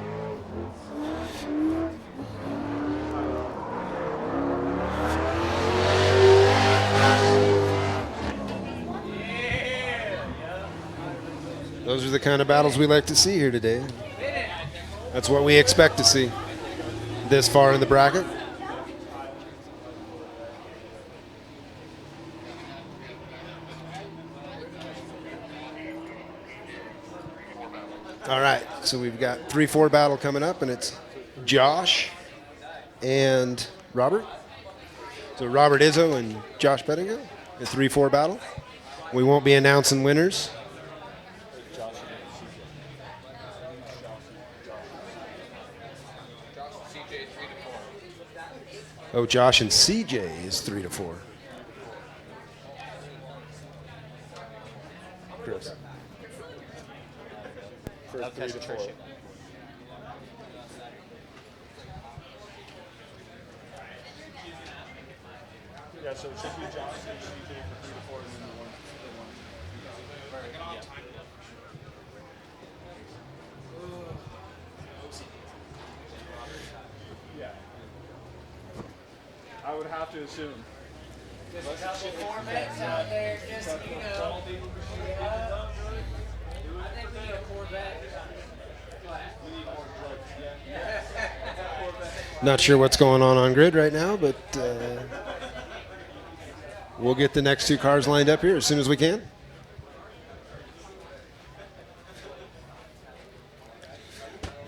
Those are the kind of battles we like to see here today. That's what we expect to see this far in the bracket. All right, so we've got 3-4 battle coming up, and it's Josh and Robert. So Robert Izzo and Josh Pettingill, a 3-4 battle. We won't be announcing winners. Oh, Josh and CJ is 3-4. Chris. for They'll 3 catch to the 4. trick shoot. Yeah, so it should be Josh and CJ for 3 to 4, and then the one. Yeah. I would have to assume. Just a couple Corvettes out there, just, you know. Yeah. I think we need a Corvette. Not sure what's going on grid right now, but we'll get the next 2 cars lined up here as soon as we can.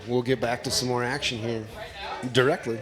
We'll get back to some more action here directly.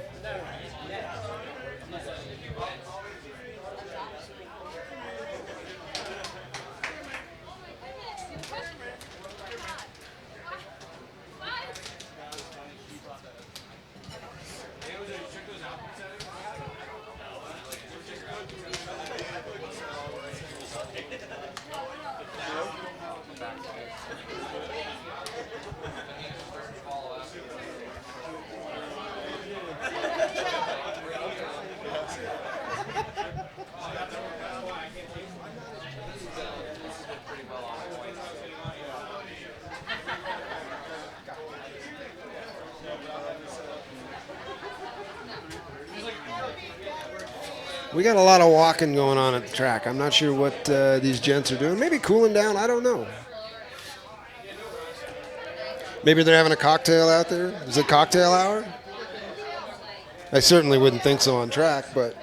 We got a lot of walking going on at the track. I'm not sure what these gents are doing. Maybe cooling down. I don't know. Maybe they're having a cocktail out there. Is it cocktail hour? I certainly wouldn't think so on track, but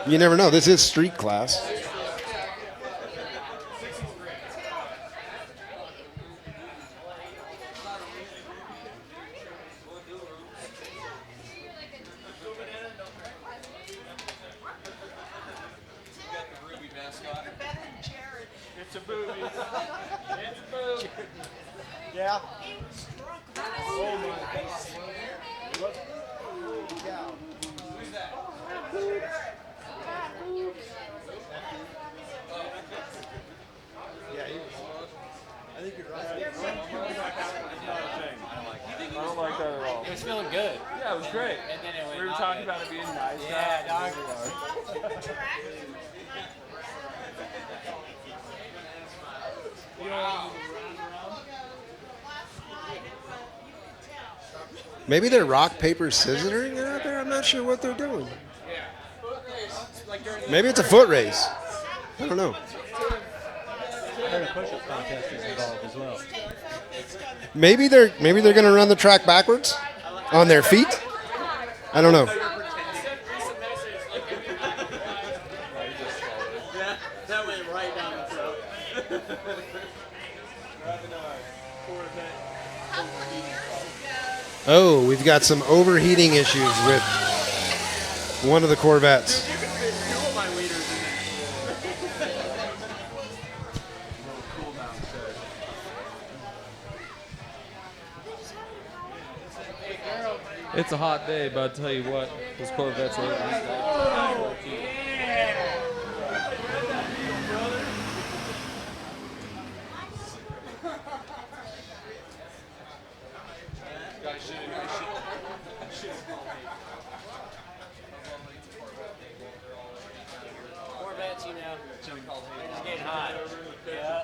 you never know. This is street class. It's a booby. It's a boob. Yeah. Oh my God. What? Who's that? Yeah, I think you're right. I don't like that at all. It was feeling good. Yeah, it was great. And then it went We were not talking good. about it being nice. Yeah, dog. Maybe they're rock, paper, scissoring out there. I'm not sure what they're doing. Maybe it's a foot race. I don't know. I heard a push-up contest is involved as well. Maybe they're going to run the track backwards on their feet. I don't know. That went right down the throat. Oh, we've got some overheating issues with one of the Corvettes. It's a hot day, but I'll tell you what, those Corvettes are over. Corvettes, you know, they're just getting hot. Yeah.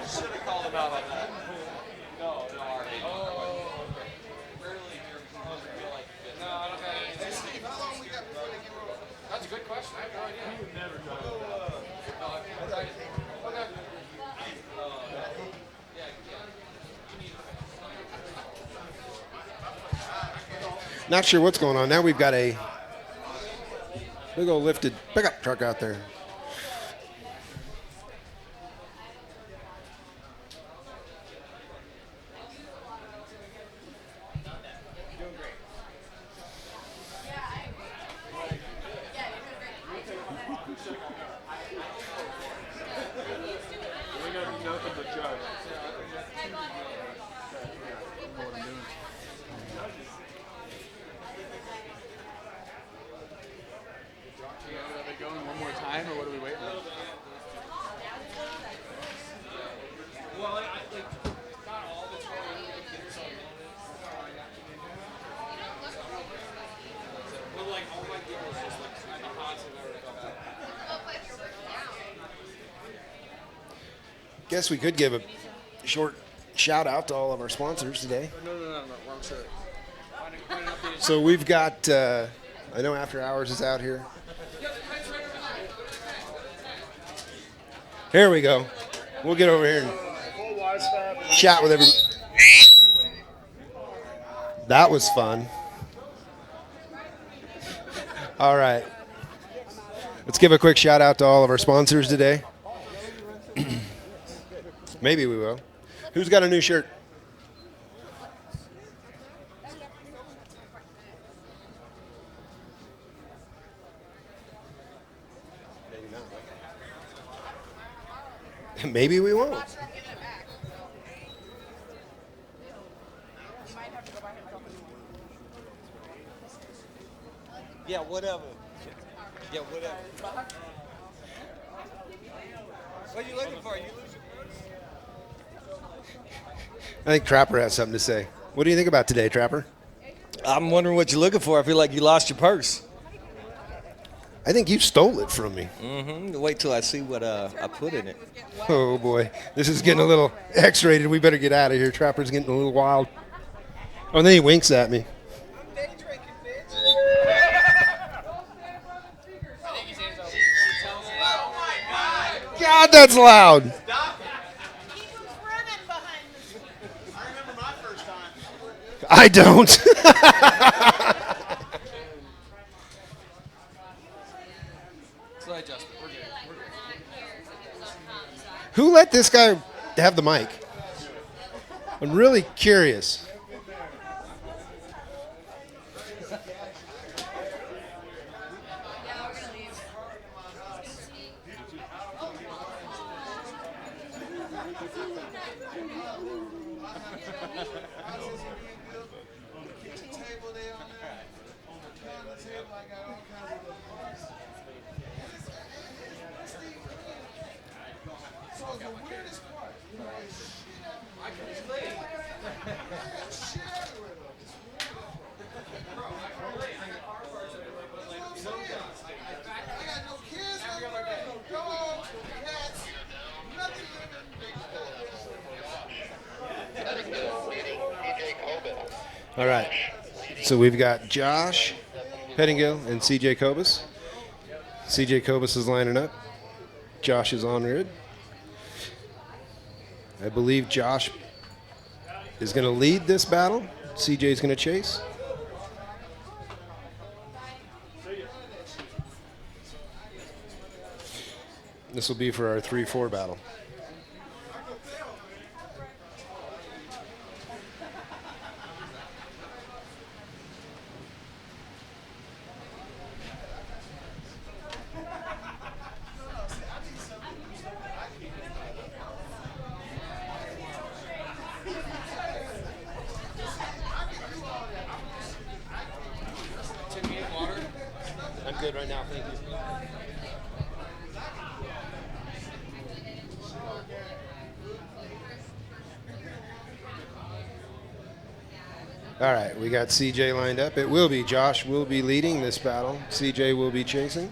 Should have called him out on that. No, already. Oh, okay. Rarely hear people feel like this. No, I don't got it. Hey, Steve, how long we got before they get rolling? That's a good question. I have no idea. You would never try to. No, I've tried it. Okay. Not sure what's going on. Now we've got a big old lifted pickup truck out there. We got nothing but judge. Guess we could give a short shout out to all of our sponsors today. No, wrong shirt. So we've got, I know After Hours is out here. Here we go. We'll get over here and chat with everybody. That was fun. All right. Let's give a quick shout out to all of our sponsors today. Maybe we will. Who's got a new shirt? Maybe we won't. Yeah, whatever. Yeah, whatever. What are you looking for? You losing? I think Trapper has something to say. What do you think about today, Trapper? I'm wondering what you're looking for. I feel like you lost your purse. I think you stole it from me. Mm-hmm. Wait till I see what I put in it. Oh, boy. This is getting a little X-rated. We better get out of here. Trapper's getting a little wild. Oh, and then he winks at me. God, that's loud. He was running behind me. I remember my first time. I don't. Slight adjustment. We're good. Who let this guy have the mic? I'm really curious. All right. So we've got Josh Pettingill and CJ Kobus. CJ Kobus is lining up. Josh is on red. I believe Josh is going to lead this battle. CJ is going to chase. This will be for our 3-4 battle. I'm good right now, thank you. All right, we got CJ lined up. It will be Josh will be leading this battle. CJ will be chasing.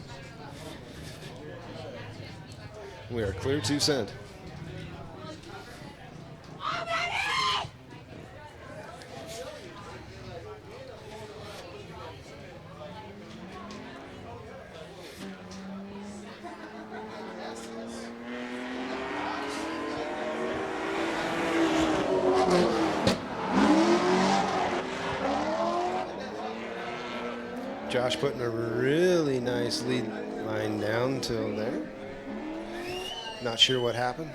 We are clear to send. Josh putting a really nice lead line down till there. Not sure what happened.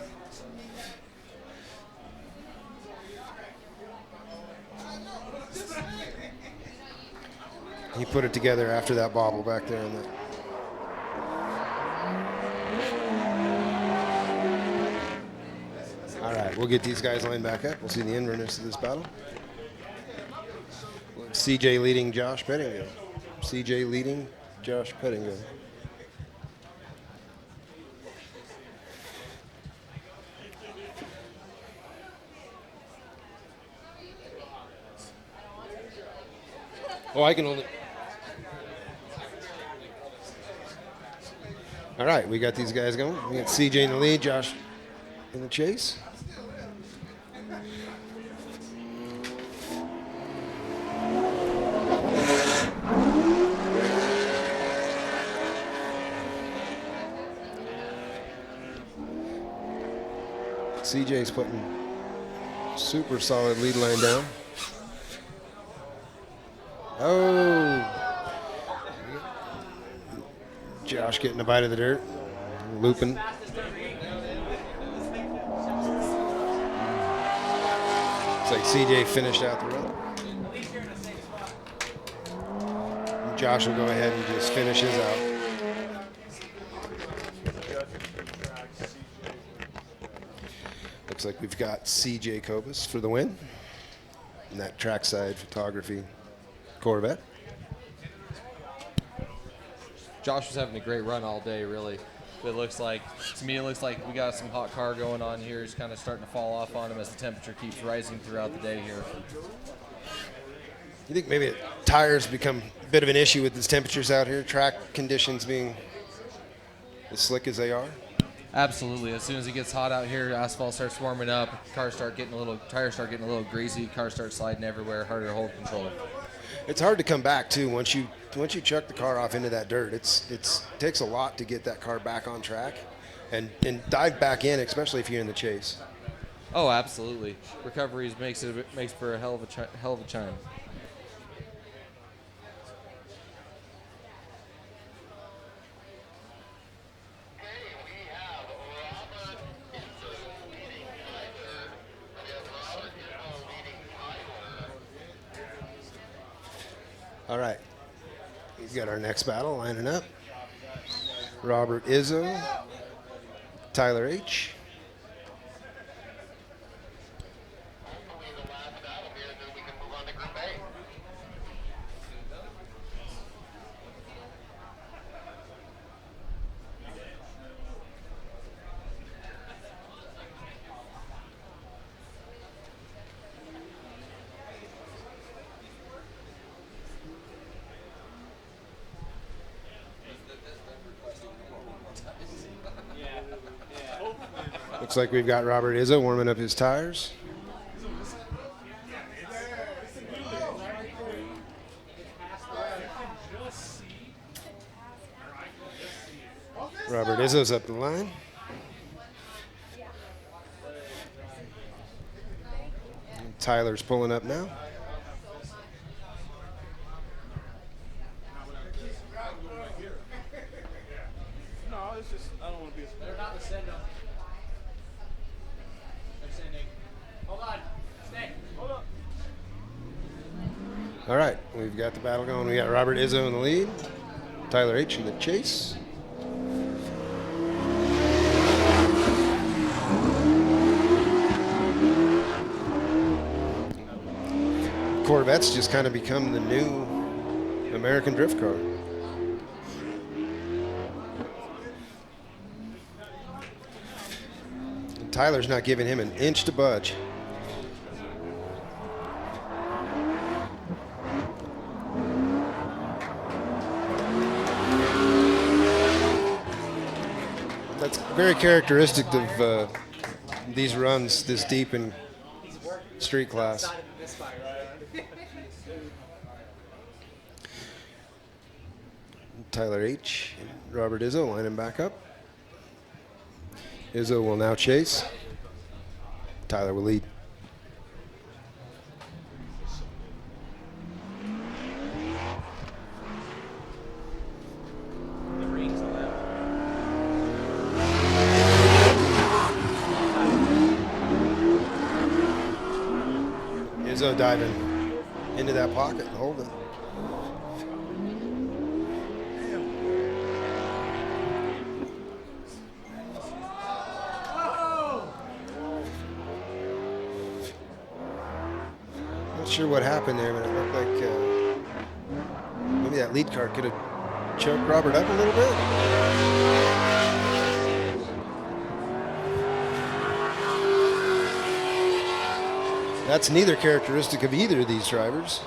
He put it together after that bobble back there in the. All right, we'll get these guys lined back up. We'll see the end-runners of this battle. CJ leading Josh Pettingill. CJ leading Josh Pettingill. Oh, I can only. All right, we got these guys going. We got CJ in the lead, Josh in the chase. CJ's putting super solid lead line down. Oh. Josh getting a bite of the dirt. Looping. Looks like CJ finished out the run. And Josh will go ahead and just finish his out. Looks like we've got CJ Kobus for the win in that trackside photography Corvette. Josh was having a great run all day, really. It looks like, to me, it looks like we got some hot car going on here. It's kind of starting to fall off on him as the temperature keeps rising throughout the day here. You think maybe tires become a bit of an issue with these temperatures out here, track conditions being as slick as they are? Absolutely. As soon as it gets hot out here, asphalt starts warming up, tires start getting a little greasy, cars start sliding everywhere, harder to hold control. It's hard to come back too once you chuck the car off into that dirt. It takes a lot to get that car back on track and dive back in, especially if you're in the chase. Oh, absolutely. Recoveries makes for a hell of a chime. All right, we've got our next battle lining up. Robert Izzo, Tyler H. Looks like we've got Robert Izzo warming up his tires. Robert Izzo's up the line. And Tyler's pulling up now. No, it's just, I don't want to be a They're not the send up. They're sending. Hold on. Stay. Hold up. All right, we've got the battle going. We got Robert Izzo in the lead, Tyler H in the chase. Corvette's just kind of become the new American drift car. And Tyler's not giving him an inch to budge. That's very characteristic of these runs this deep in street class. Tyler H. and Robert Izzo line him back up. Izzo will now chase. Tyler will lead. Izzo diving into that pocket and holding. Not sure what happened there, but it looked like maybe that lead car could have choked Robert up a little bit. That's neither characteristic of either of these drivers.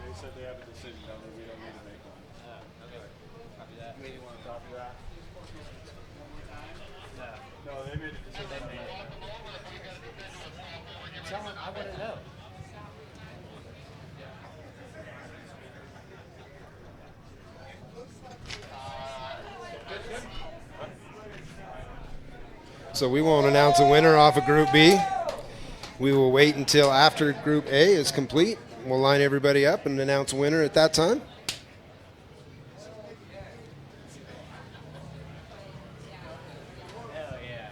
They said they have a decision down So we won't announce a winner off of Group B. We will wait until after Group A is complete. We'll line everybody up and announce a winner at that time. Hell yeah.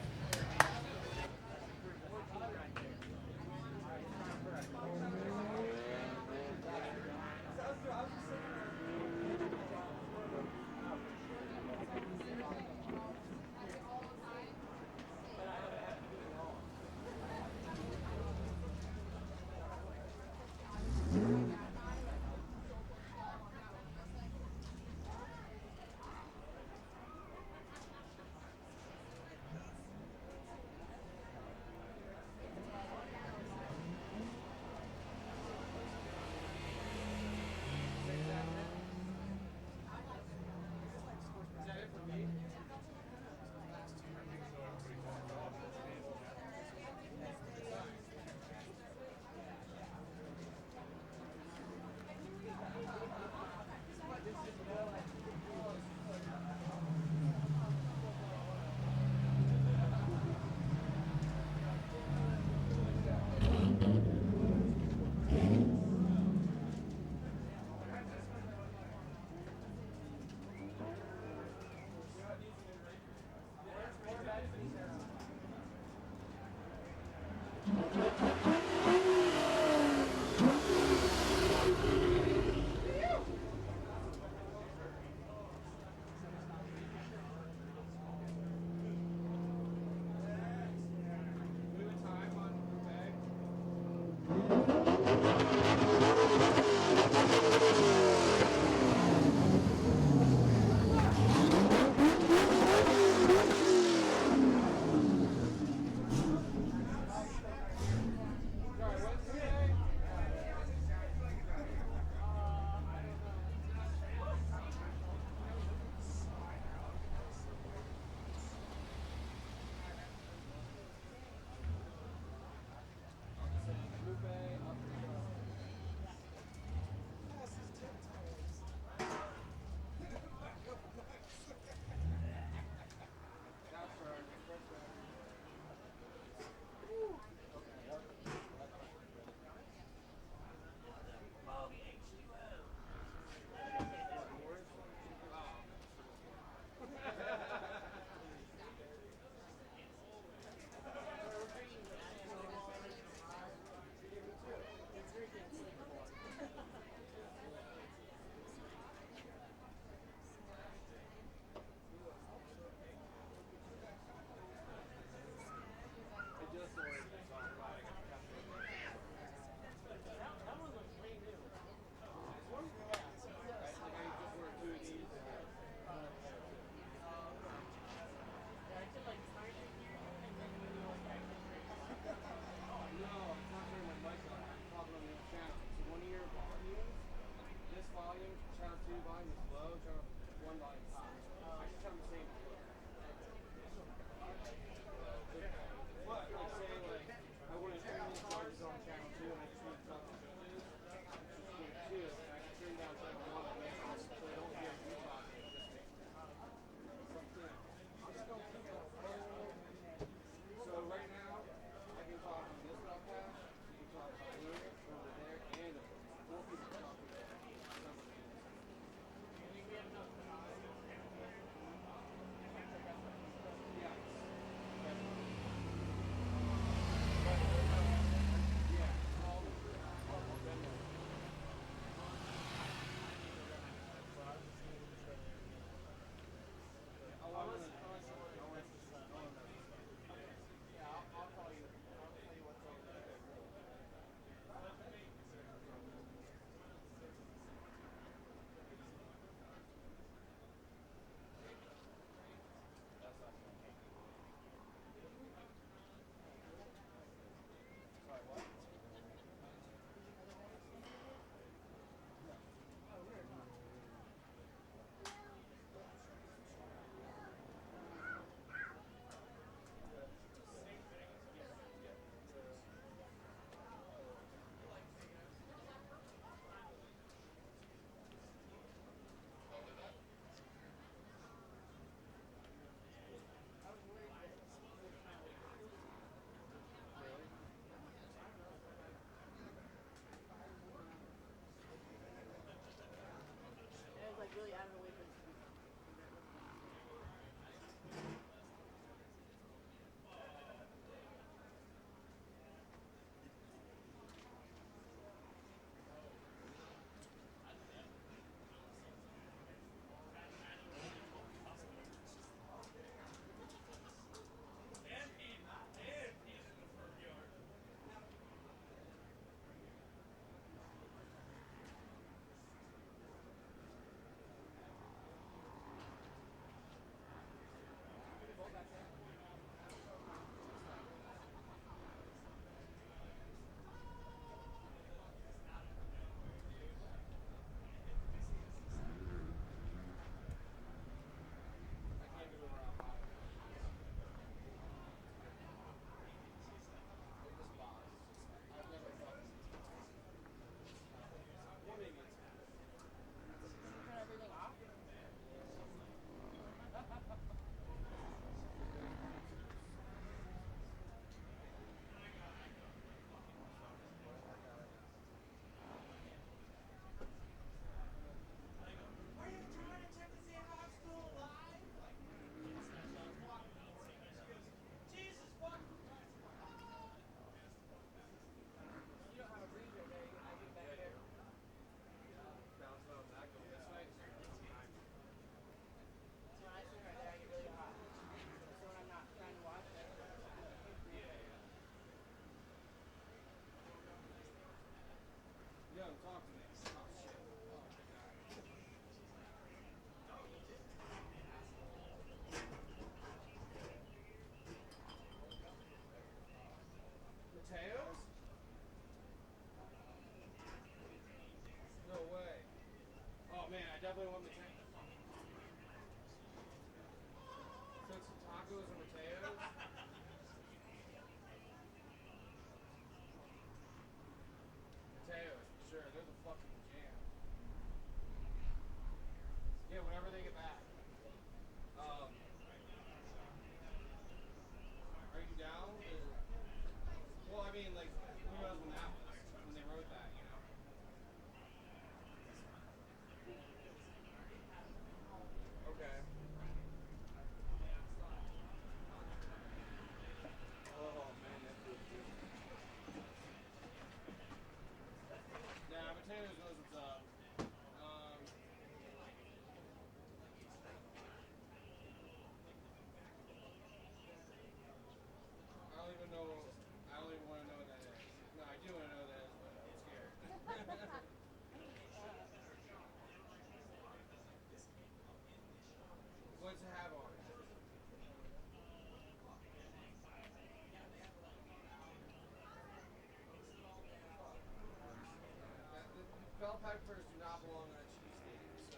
peppers do not belong on a cheesesteak, so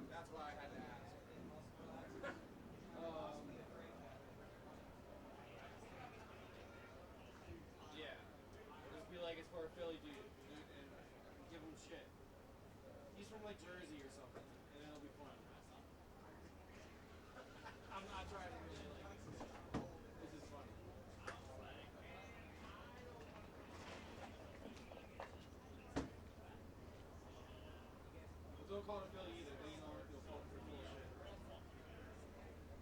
that's why I had to ask. Yeah, just be like it's for a Philly dude, and give him shit. He's from like Jersey or something, and it'll be fun. I'm not trying to really like. This is funny. But don't call it a Philly either. Then you know you'll fall for full shit.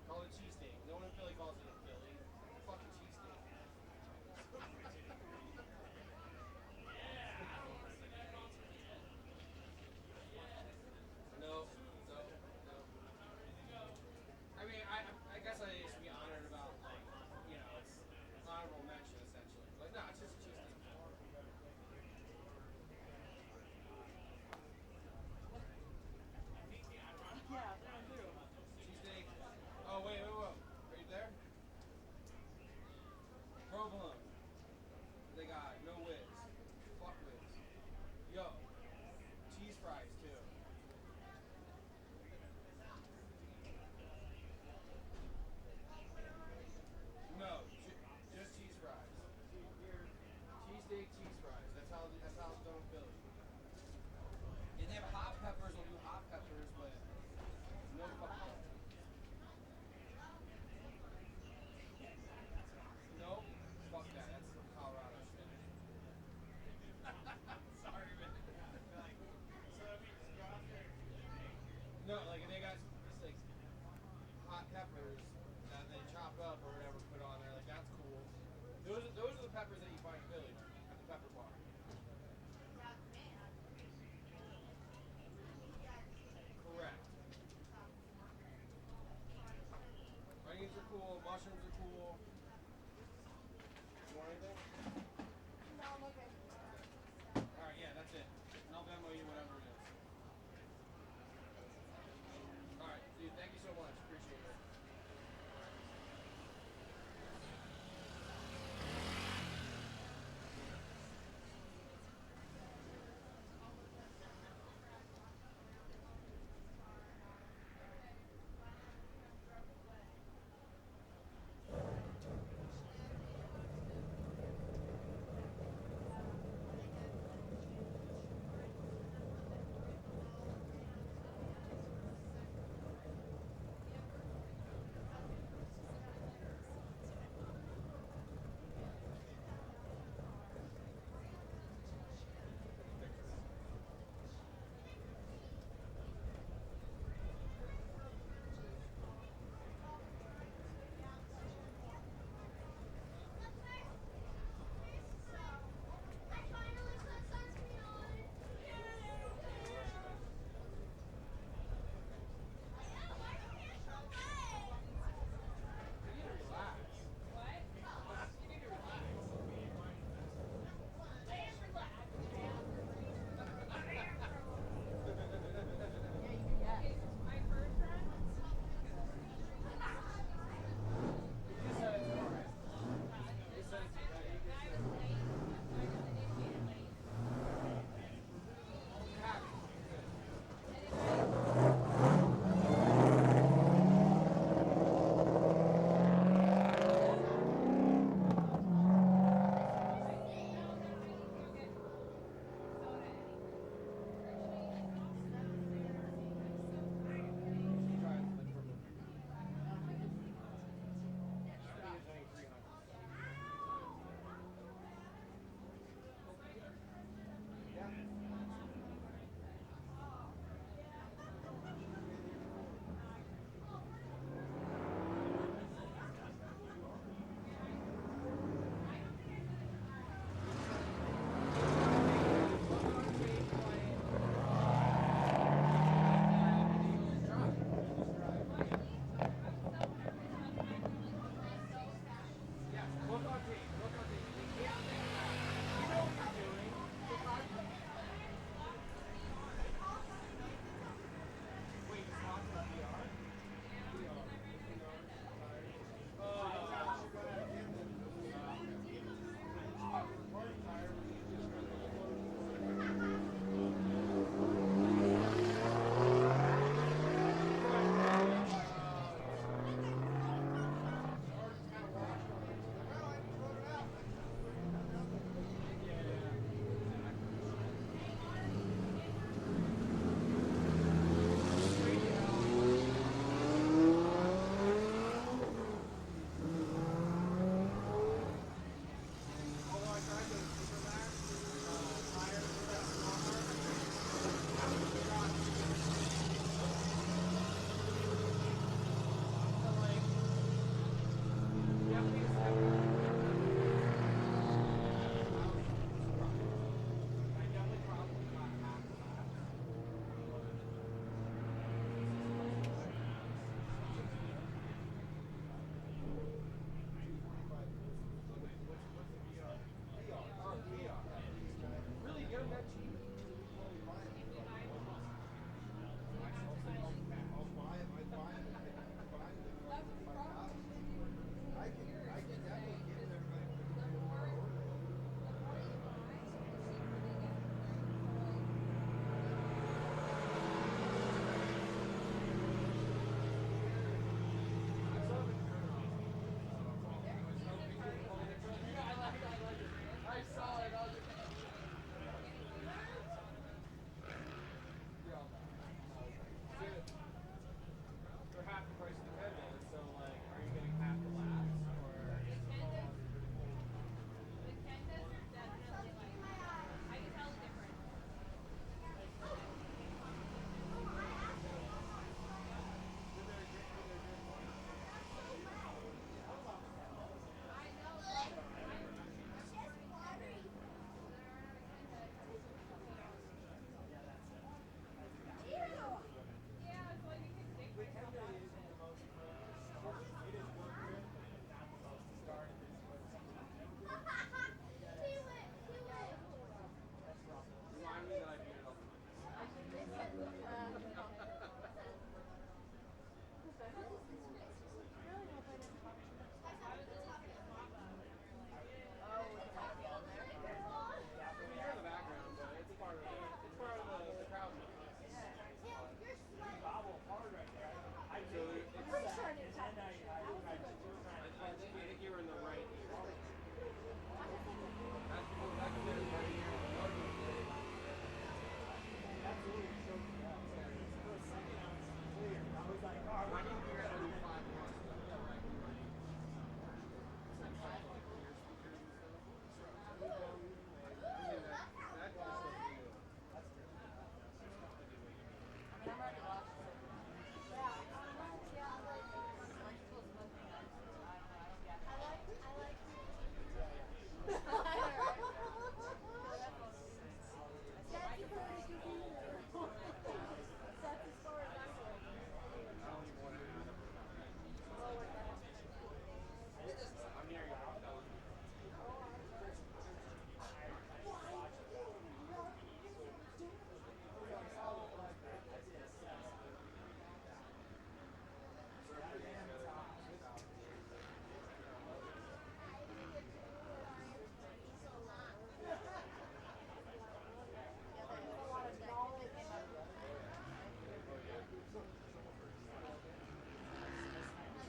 Call it cheesesteak. No one in Philly calls it a Philly. It's a fucking cheesesteak. No. I mean, I guess I should be honored about, like, you know, it's honorable mention, essentially. Like, no, it's just a cheesesteak. Yeah, I do. Cheesesteak. Oh, wait. Are you there? Provolone. They got no whiz. Fuck whiz. Yo. Cheese fries, too. No, just cheese fries. Cheesesteak, cheese fries. That's how it's done in Philly. And they have hot peppers. They'll do hot peppers, but no fucking. Nope. Fuck that. That's some Colorado shit. Sorry, man. No, like they got just like hot peppers that they chop up or whatever, put on there. Like that's cool. Those are the peppers that you find in Philly at the pepper bar. Correct. Onions are cool. Mushrooms are cool. You want anything? No, I'm okay. All right, yeah, that's it. And I'll Venmo you whatever it is. All right, dude. Thank you so much. Appreciate it.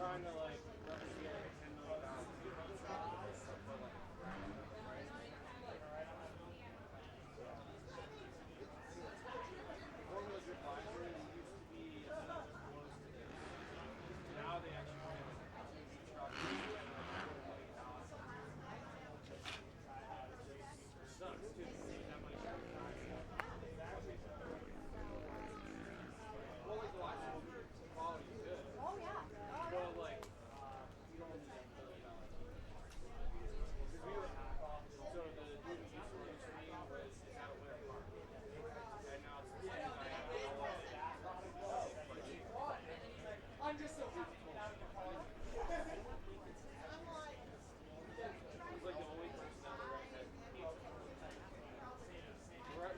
trying to like replicate like a 10 million pound. Formula Drip Library used to be now they actually run like truck sucks too. That much well, like the last one, quality is good. Oh yeah. But like, you don't need that $1 million. So the dude who used to run for me was out of Winter Park. And now it's the same guy out of I'm just so busy. He's like the only person out there that right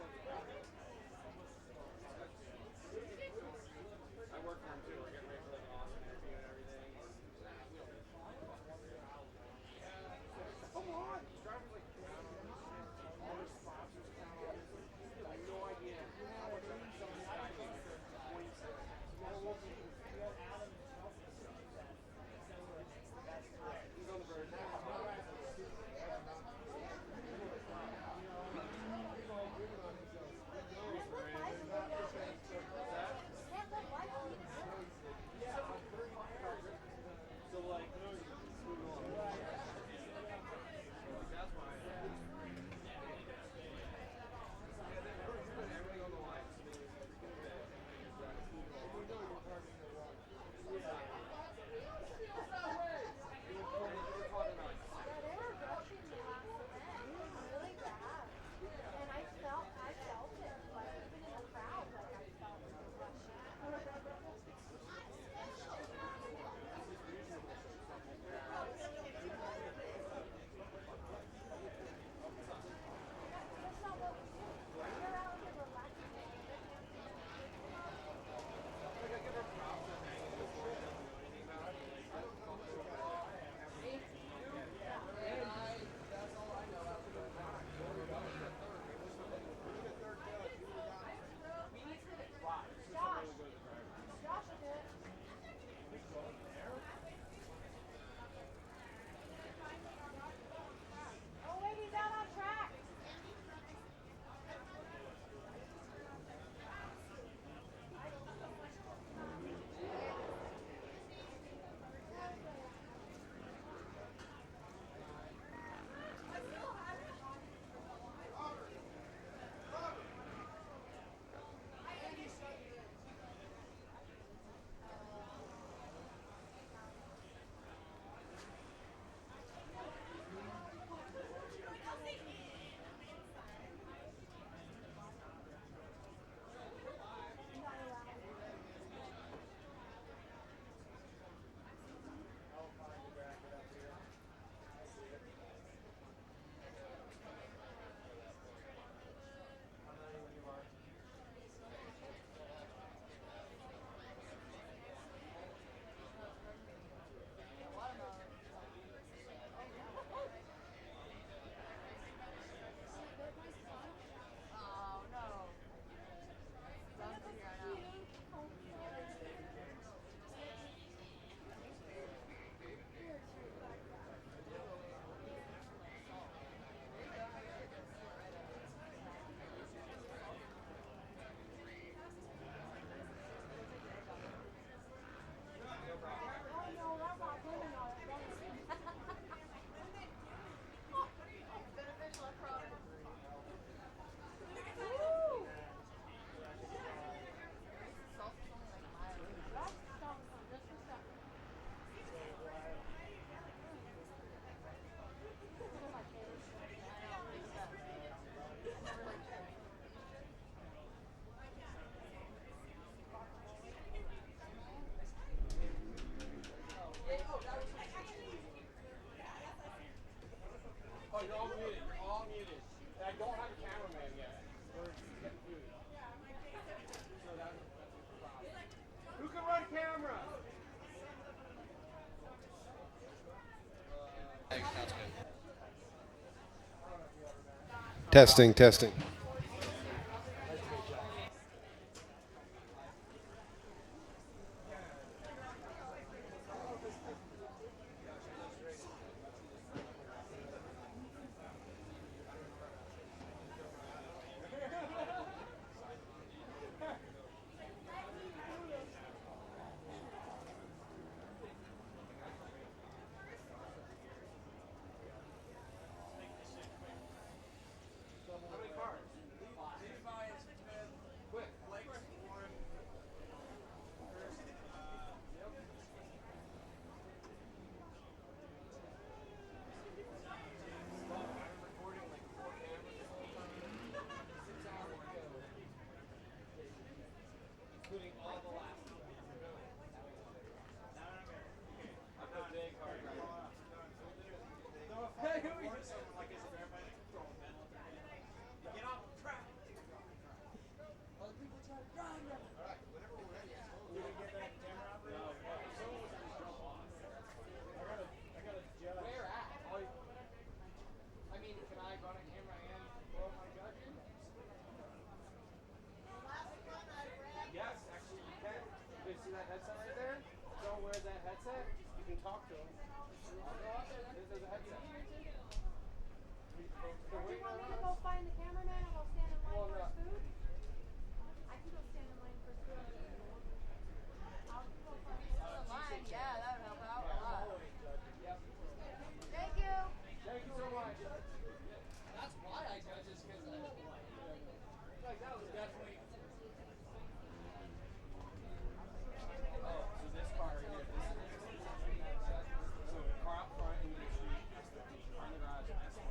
I work for him too. We're getting ready for like an awesome interview and everything. Come on! These drivers like count on this shit. All their sponsors count on this. You have no idea how much of this guy makes. 26. He's on the verge. So like, that's why everything on the line. Oh wait, he's out on track. Oh no. Don't figure it out. Oh no, that's not women on it. Beneficial approach. Woo! That's something just a second. Oh, you're all muted. You're all muted. I don't have a cameraman yet. We're getting muted. So that's a problem. Who can run camera? Testing, testing. can talk to him. I'll go out there. There's a headset. Do you want me to go find the cameraman and we'll stand in line for his food? I can go stand in line for food. I'll go find the line. Yeah, that would help out a lot. Thank you. Thank you so much. That's why I judge is because Like that was definitely. Oh, so this car right here. So the car up front in the street, S13. Car in the garage, S14.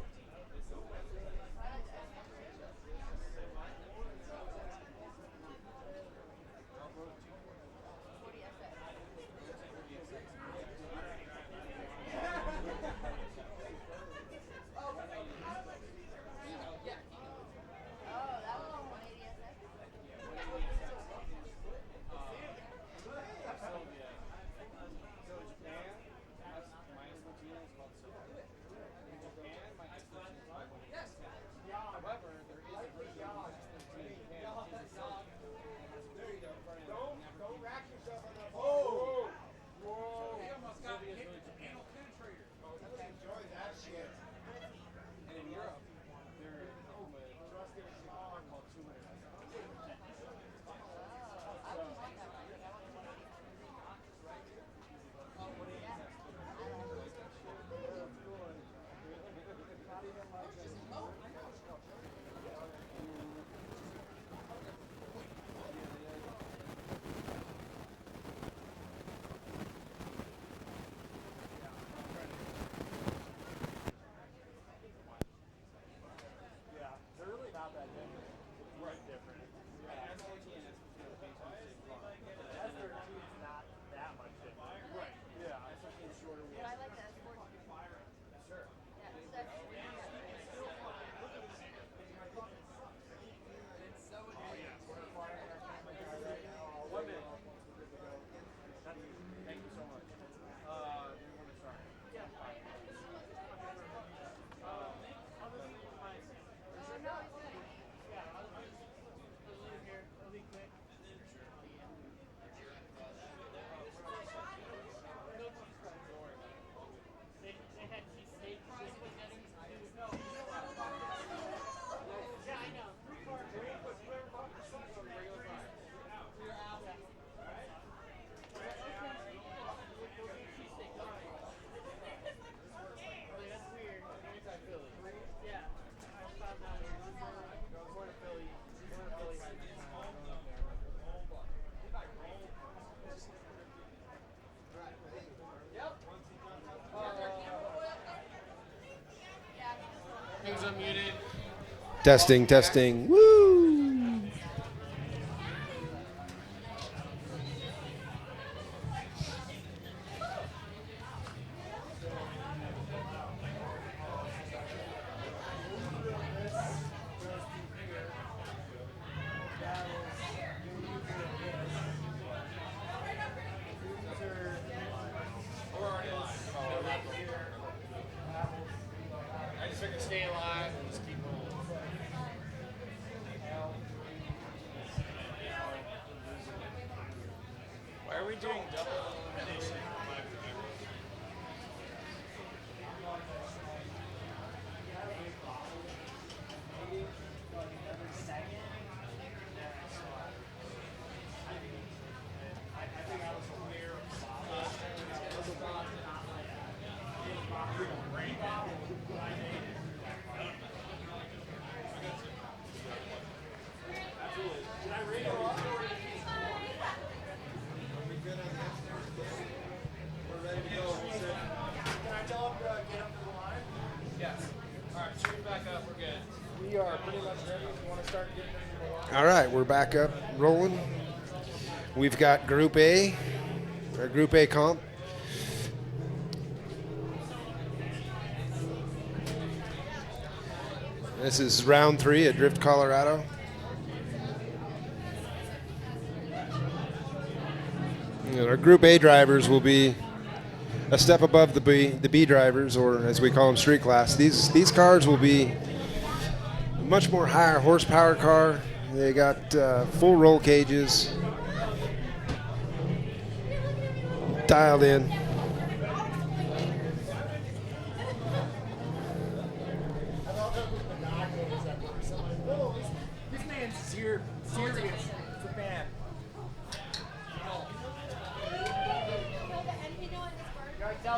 This is Testing, testing. Woo! I just figured stay alive and just keep rolling. Why are we doing double elimination? We are pretty much ready. If you want to start getting into the All right, we're back up rolling. We've got Group A, or Group A comp. This is round 3 at Drift, Colorado. And our Group A drivers will be a step above the B drivers, or as we call them, street class. These cars will be much more higher horsepower car. They got full roll cages, dialed in.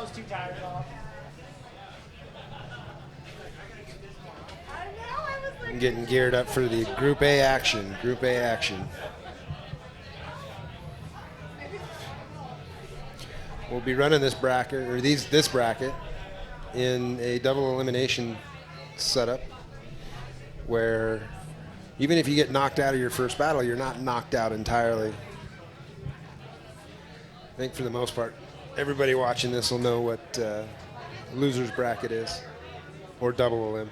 those 2 tires off. I'm getting geared up for the Group A action. Group A action. We'll be running this bracket, or this bracket, in a double elimination setup, where even if you get knocked out of your first battle, you're not knocked out entirely. I think for the most part, everybody watching this will know what loser's bracket is, or double elim.